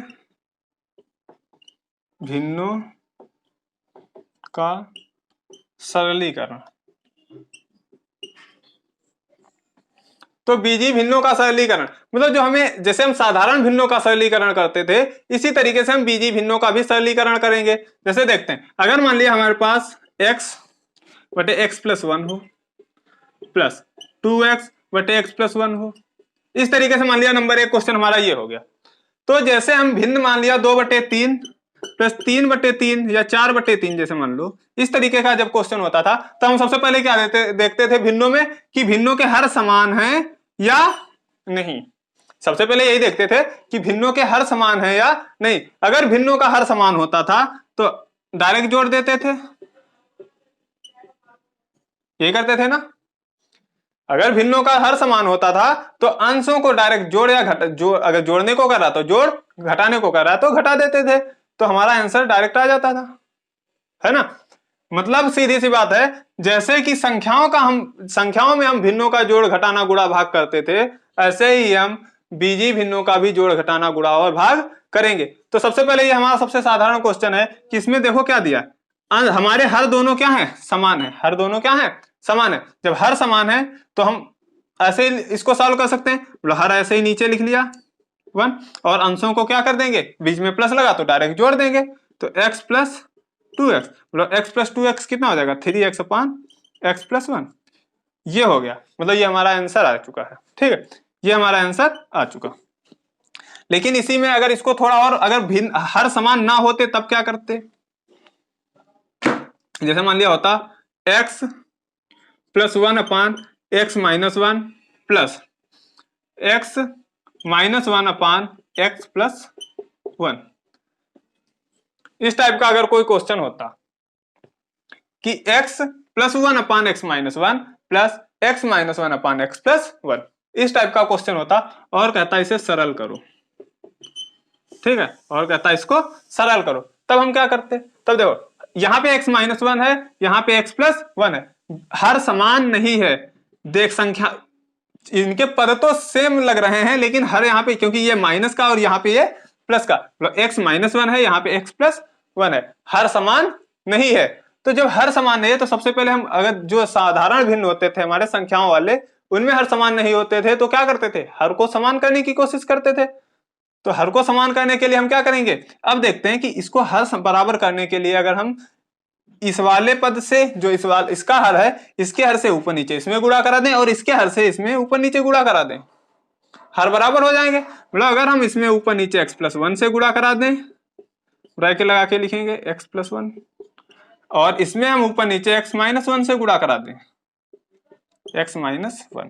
भिन्नों का सरलीकरण। तो बीजीय भिन्नों का सरलीकरण मतलब जो हमें, जैसे हम साधारण भिन्नों का सरलीकरण करते थे, इसी तरीके से हम बीजीय भिन्नों का भी सरलीकरण करेंगे। जैसे देखते हैं, अगर मान लिया हमारे पास x बटे x प्लस 1 हो, प्लस 2x बटे x प्लस 1 हो, इस तरीके से मान लिया नंबर 1 क्वेश्चन हमारा ये हो गया। तो जैसे हम भिन्न मान लिया 2/3 प्लस 3/3 या 4/3, जैसे मान लो इस तरीके का जब क्वेश्चन होता था, तो हम सबसे पहले क्या देखते थे भिन्नों में, कि भिन्नों के हर समान हैं या नहीं। सबसे पहले यही देखते थे कि भिन्नों के हर समान है या नहीं। अगर भिन्नों का हर समान होता था तो डायरेक्ट जोड़ देते थे, यही करते थे ना। अगर भिन्नों का हर समान होता था तो अंशों को डायरेक्ट जोड़ या अगर जोड़ने को कर रहा तो जोड़, घटाने को कर रहा तो घटा देते थे, तो हमारा आंसर डायरेक्ट आ जाता था, है ना। मतलब सीधी सी बात है, जैसे कि संख्याओं में हम भिन्नों का जोड़ घटाना गुणा भाग करते थे, ऐसे ही हम बीजीय भिन्नों का भी जोड़ घटाना गुणा और भाग करेंगे। तो सबसे पहले ये हमारा सबसे साधारण क्वेश्चन है कि इसमें देखो क्या दिया, हमारे हर दोनों क्या है, समान है। हर दोनों क्या है, समान है। जब हर समान है तो हम ऐसे इसको सॉल्व कर सकते हैं, मतलब हर ऐसे ही नीचे लिख लिया 1, और अंशों को क्या कर देंगे, बीच में प्लस लगा तो डायरेक्ट जोड़ देंगे, तो x प्लस 2x, मतलब x प्लस 2x कितना हो जाएगा, 3x अपान x प्लस 1। ये हो गया, मतलब ये हमारा आंसर आ चुका है। ठीक है, ये हमारा आंसर आ चुका। लेकिन इसी में अगर इसको थोड़ा और, अगर भिन्न हर समान ना होते तब क्या करते, जैसे मान लिया होता x प्लस 1 अपान x minus 1 plus x minus 1 अपान x प्लस 1। इस टाइप का अगर कोई क्वेश्चन होता कि x प्लस 1 अपान x minus 1 plus x minus 1 अपान x प्लस 1, इस टाइप का क्वेश्चन होता, और कहता इसे सरल करो। ठीक है, और कहता इसको सरल करो, तब हम क्या करते, तब देखो यहां पे x माइनस 1 है, यहां पे x प्लस 1 है, हर समान नहीं है। देख संख्या, इनके पद तो सेम लग रहे हैं, लेकिन हर यहाँ पे, क्योंकि ये माइनस का और यहाँ पे ये प्लस का, मतलब x माइनस 1 है, यहाँ पे x प्लस 1 है, हर समान नहीं है। तो जब हर समान नहीं है तो सबसे पहले हम, अगर जो साधारण भिन्न होते थे हमारे संख्याओं वाले, उनमें हर समान नहीं होते थे, तो क्या करते थे, हर को समान करने की कोशिश करते थे। तो हर को समान करने के लिए हम क्या करेंगे, अब देखते हैं कि इसको हर बराबर करने के लिए अगर हम इस वाले पद से, जो इसका हर है, इसके हर से ऊपर नीचे इसमें गुणा करा दें, और इसके हर से इसमें ऊपर नीचे गुणा करा दें, हर बराबर हो जाएंगे। मतलब अगर हम इसमें ऊपर नीचे x प्लस 1 से गुणा करा दें, ब्रैकेट लगा के लिखेंगे x प्लस 1, और इसमें हम ऊपर नीचे x माइनस 1 से गुणा करा दें, x माइनस 1।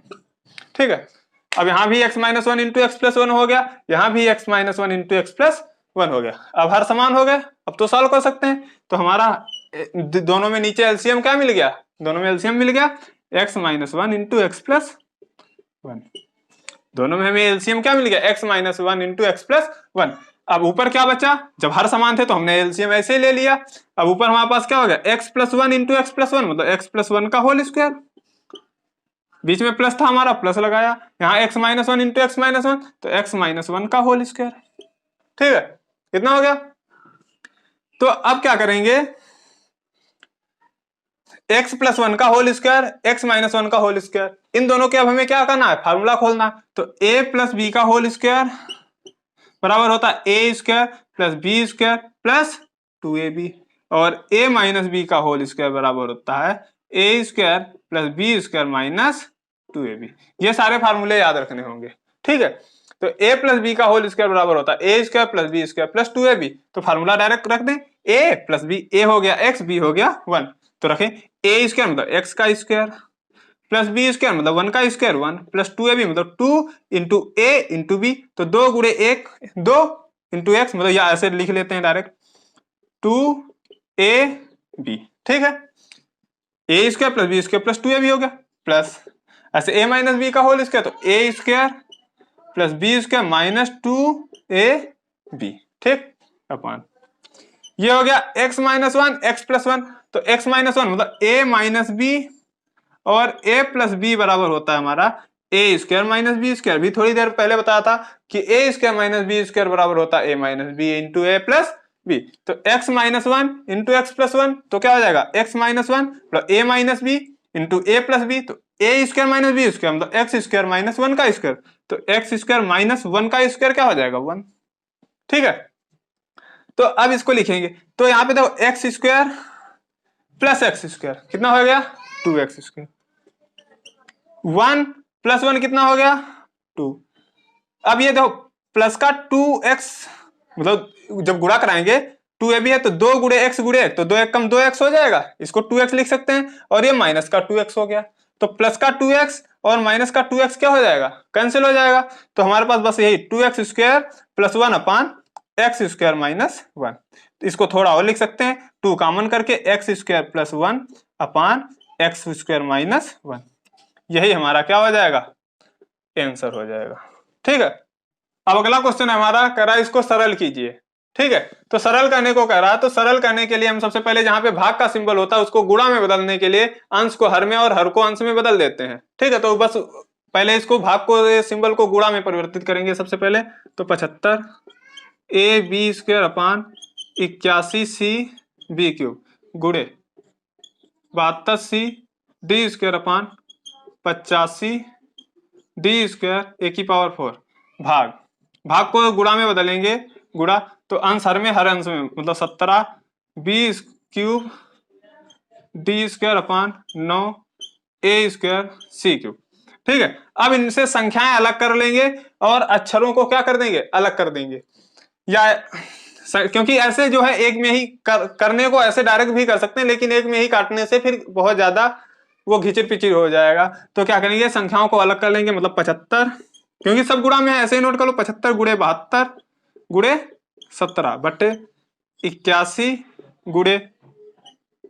ठीक है, अब यहाँ भी x minus 1 into x plus 1 हो गया, यहाँ भी x minus 1 into x plus 1 हो गया। अब हर समान हो गए, अब तो सॉल्व कर सकते हैं। तो हमारा दोनों में नीचे एलसीएम क्या मिल गया, दोनों में एलसीएम मिल गया x minus 1 into x plus 1। दोनों में हमें एलसीएम क्या मिल गया, x minus 1 into x plus 1। अब ऊपर क्या बचा, जब हर समान थे तो हमने एलसीएम ऐसे ही ले लिया। अब ऊपर हमारे पास क्या हो गया, x plus 1 into x plus 1 मतलब x प्लस 1 का होल स्क्वायर। बीच में प्लस था हमारा, प्लस लगाया। यहाँ x minus 1 into x minus 1 तो x माइनस 1 का होल स्क्वायर। ठीक है, कितना हो गया। तो अब क्या करेंगे, x प्लस 1 का होल स्क्वायर, x माइनस 1 का होल स्क्वायर, इन दोनों के अब हमें क्या करना है, फार्मूला खोलना। तो a प्लस बी का होल स्क्वायर बराबर होता है A square plus B square plus 2ab, और a माइनस बी का होल स्क्वायर बराबर होता है A square plus B square minus 2ab। ये सारे फार्मूले याद रखने होंगे। ठीक है, तो a प्लस बी का होल स्क्वायर बराबर होता है A square plus B square plus 2ab। तो फार्मूला डायरेक्ट रख दें, a प्लस बी, ए हो गया x, b हो गया 1। तो रखें ए स्क्वायर मतलब x का स्क्वायर प्लस बी स्क्वायर मतलब 1 का स्क्वायर 1 प्लस 2ab मतलब 2 इंटू ए इंटू बी। तो 2 गुणे 1 2 इंटू एक्स मतलब या ऐसे लिख लेते हैं डायरेक्ट 2ab। ठीक है, A square plus B square plus 2ab हो गया, प्लस ऐसे a माइनस बी का होल स्क्वायर तो A square plus B square minus 2ab। ठीक, अपॉन ये हो गया x माइनस 1 एक्स प्लस 1। तो x माइनस 1 मतलब a माइनस बी और a प्लस बी बराबर होता है हमारा ए स्क्वायर माइनस बी स्क्वायर। भी थोड़ी देर पहले बताया था कि ए स्क्वायर माइनस बी स्क्वायर बराबर होता है ए माइनस बी इंटू ए प्लस बी। तो x minus 1 into x plus 1 तो क्या हो जाएगा, x माइनस 1 प्लस ए माइनस बी इंटू ए प्लस बी। तो A square minus B square मतलब एक्स स्क्वायर माइनस 1 का स्क्वायर। तो एक्स स्क्वायर माइनस 1 का स्क्वायर क्या हो जाएगा 1। ठीक है, तो अब इसको लिखेंगे। तो यहाँ पे देखो x square plus x square कितना हो गया 2x स्क्वायर, 1 प्लस 1 कितना हो गया 2। अब ये देखो प्लस का 2x मतलब जब गुणा कराएंगे 2ab है तो 2 गुणे x गुणे एक तो 2 एक कम 2x हो जाएगा, इसको 2x लिख सकते हैं। और ये माइनस का 2x हो गया, तो प्लस का 2x और माइनस का 2x क्या हो जाएगा, कैंसिल हो जाएगा। तो हमारे पास बस यही 2x स्क्वायर प्लस 1 अपान एक्स स्क्वायर माइनस 1। तो इसको थोड़ा और लिख सकते हैं, 2 कॉमन करके एक्स स्क्वायर प्लस 1 अपान एक्स स्क्वायर माइनस 1। यही हमारा क्या हो जाएगा, आंसर हो जाएगा। ठीक है, अब अगला क्वेश्चन हमारा कह रहा है इसको सरल कीजिए। ठीक है, तो सरल करने को कह रहा है, तो सरल करने के लिए हम सबसे पहले जहां पे भाग का सिंबल होता है उसको गुणा में बदलने के लिए अंश को हर में और हर को अंश में बदल देते हैं। ठीक है, तो बस पहले इसको भाग को सिंबल को गुणा में परिवर्तित करेंगे सबसे पहले। तो 75 A B square upon 81 C B cube गुणे 72 C D square upon 85 D square A की पावर 4। भाग को गुणा में बदलेंगे, गुणा तो अंश हर में हर अंश में मतलब 17 B cube D square upon 9 A square C cube. ठीक है, अब इनसे संख्याएं अलग कर लेंगे और अक्षरों को क्या कर देंगे, अलग कर देंगे। या क्योंकि ऐसे जो है एक में ही करने को ऐसे डायरेक्ट भी कर सकते हैं, लेकिन एक में ही काटने से फिर बहुत ज्यादा वो घिचिर पिचिर हो जाएगा। तो क्या करेंगे, संख्याओं को अलग कर लेंगे, मतलब 75 क्योंकि सब गुणा में है ऐसे ही नोट कर लो, 75 गुणे 72 गुणे 17 बटे 81 गुणे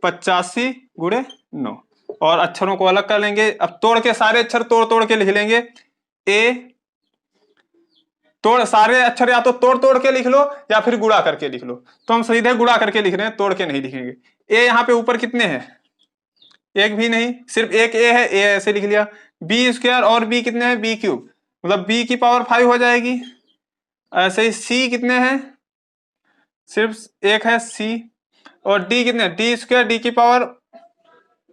85 गुणे 9। और अक्षरों को अलग कर लेंगे। अब तोड़ के सारे अक्षर तोड़ तोड़ के लिख लेंगे। ए तोड़ सारे अक्षर या तो तोड़ तोड़ के लिख लो या फिर गुणा करके लिख लो। तो हम सीधे गुणा करके लिख रहे हैं, तोड़ के नहीं लिखेंगे। ए यहाँ पे ऊपर कितने हैं, एक भी नहीं, सिर्फ एक ए है, ए ऐसे लिख लिया। बी स्क्वायर और बी कितने हैं, बी क्यूब मतलब बी की पावर 5 हो जाएगी। ऐसे ही सी कितने हैं, सिर्फ एक है सी। और डी कितने, डी स्क्वायर डी की पावर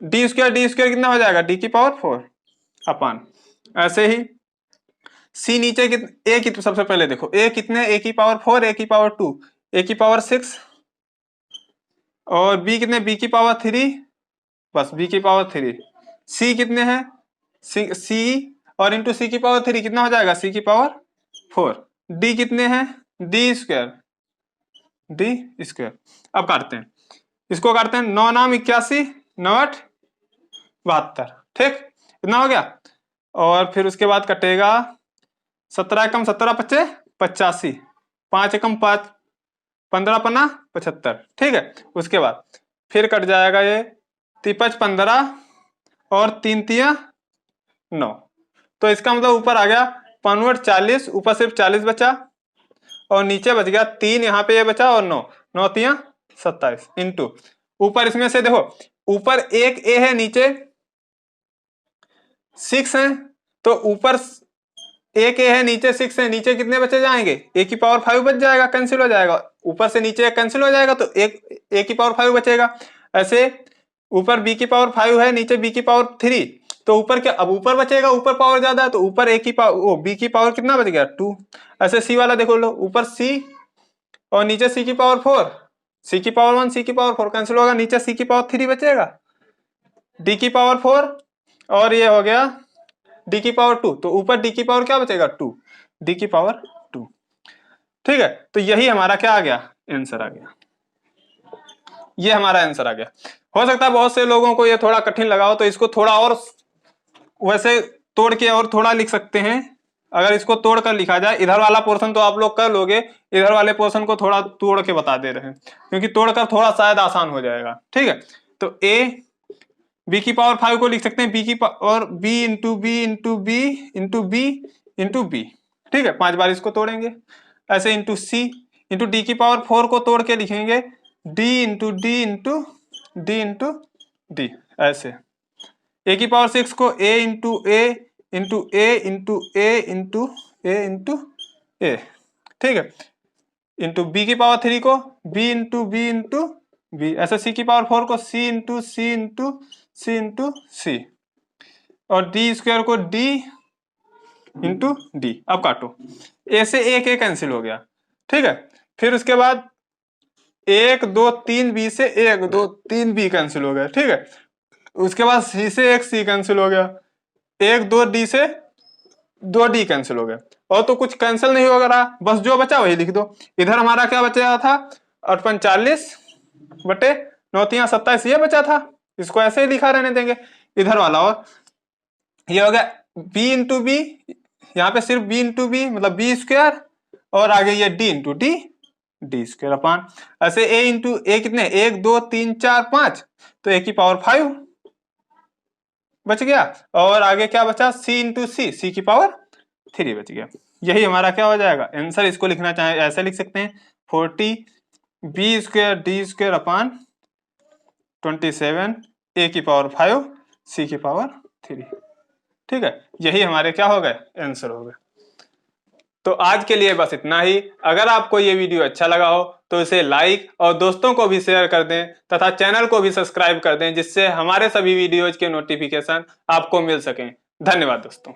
डी स्क्वायर कितना हो जाएगा, डी की पावर 4 अपान। ऐसे ही सी नीचे कितने, ए की तो सबसे पहले देखो ए कितने, ए की पावर 4 ए की पावर 2 ए की पावर 6 और बी कितने, बी की पावर 3 बस बी की पावर 3। सी कितने हैं, सी और इंटू सी की पावर 3 कितना हो जाएगा, सी की पावर 4। डी कितने हैं, डी स्क्वायर अब काटते हैं, इसको काटते हैं 9 नाम 81 9 8 72। ठीक, कितना हो गया, और फिर उसके बाद कटेगा 17 एकम 17 पच्चे 85, 5 एकम 5, 15 पन्ना 75, ठीक है। उसके बाद फिर कट जाएगा ये 3 15 और 3 तिया 9, तो इसका मतलब ऊपर आ गया 5 40, ऊपर सिर्फ 40 बचा और नीचे बच गया 3, यहाँ पे ये बचा और 9, 9 तिया 27 इंटू ऊपर इसमें से देखो ऊपर एक ए है नीचे 6 है, तो ऊपर एक ए है नीचे 6 है, नीचे कितने बचे जाएंगे, ए की पावर 5 बच जाएगा, कैंसिल हो जाएगा, ऊपर से नीचे कैंसिल हो जाएगा तो एक ए की पावर 5 बचेगा। ऐसे ऊपर बी की पावर 5 है, नीचे बी की पावर 3, तो ऊपर क्या, अब ऊपर बचेगा, ऊपर पावर ज्यादा है तो ऊपर ए की पावर बी की पावर कितना बच गया 2। ऐसे सी वाला देखो लो, ऊपर सी और नीचे सी की पावर 4, सी की पावर 1 सी की पावर 4 कैंसिल होगा, नीचे सी की पावर 3 बचेगा, डी की पावर 4 और ये हो गया डी की पावर 2, तो ऊपर डी की पावर क्या बचेगा 2, डी की पावर 2, ठीक है। तो यही हमारा क्या आ गया, आंसर आ गया, ये हमारा आंसर आ गया। हो सकता है बहुत से लोगों को ये थोड़ा कठिन लगा हो, तो इसको थोड़ा और वैसे तोड़ के और थोड़ा लिख सकते हैं। अगर इसको तोड़ कर लिखा जाए, इधर वाला पोर्शन तो आप लोग कर लोगे, इधर वाले पोर्शन को थोड़ा तोड़ के बता दे रहे हैं, क्योंकि तोड़कर थोड़ा शायद आसान हो जाएगा, ठीक है। तो ए बी की पावर 5 को लिख सकते हैं बी की power B into B into B into B into B, ठीक है, 5 बार इसको तोड़ेंगे। ऐसे इंटू सी इंटू डी की पावर 4 को तोड़ के लिखेंगे D into D into D into D. ऐसे ए की पावर 6 को A into A into A into A into A into A, ठीक है, इंटू बी की पावर 3 को B into B into B. ऐसे सी की पावर 4 को सी into C into C into सी, और डी स्क्वायर को डी इंटू डी। अब काटो, ए से एक ए कैंसिल हो गया, ठीक है। फिर उसके बाद 1 2 3 बी से 1 2 3 बी कैंसिल हो गया, ठीक है। उसके बाद सी से एक सी कैंसिल हो गया, 1 2 डी से 2 डी कैंसिल हो गया, और तो कुछ कैंसिल नहीं हो रहा, बस जो बचा वही लिख दो। इधर हमारा क्या बचा था, 8 40 बटे 9 3 27 ये बचा था, इसको ऐसे ही लिखा रहने देंगे। इधर वाला और ये हो गया बी इंटू बी, यहाँ पे सिर्फ बी इंटू बी मतलब बी स्क्वायर, और आगे ये D into D D square अपान। ऐसे ए इंटू ए कितने 1 2 3 4 5, तो ए की पावर 5 बच गया, और आगे क्या बचा सी इंटू सी सी की पावर 3 बच गया। यही हमारा क्या हो जाएगा आंसर। इसको लिखना चाहे ऐसे लिख सकते हैं 40 B square D square upon 27 A की पावर 5 सी की पावर 3, ठीक है। यही हमारे क्या हो गए आंसर हो गए। तो आज के लिए बस इतना ही। अगर आपको ये वीडियो अच्छा लगा हो तो इसे लाइक और दोस्तों को भी शेयर कर दें तथा चैनल को भी सब्सक्राइब कर दें, जिससे हमारे सभी वीडियोज के नोटिफिकेशन आपको मिल सकें। धन्यवाद दोस्तों।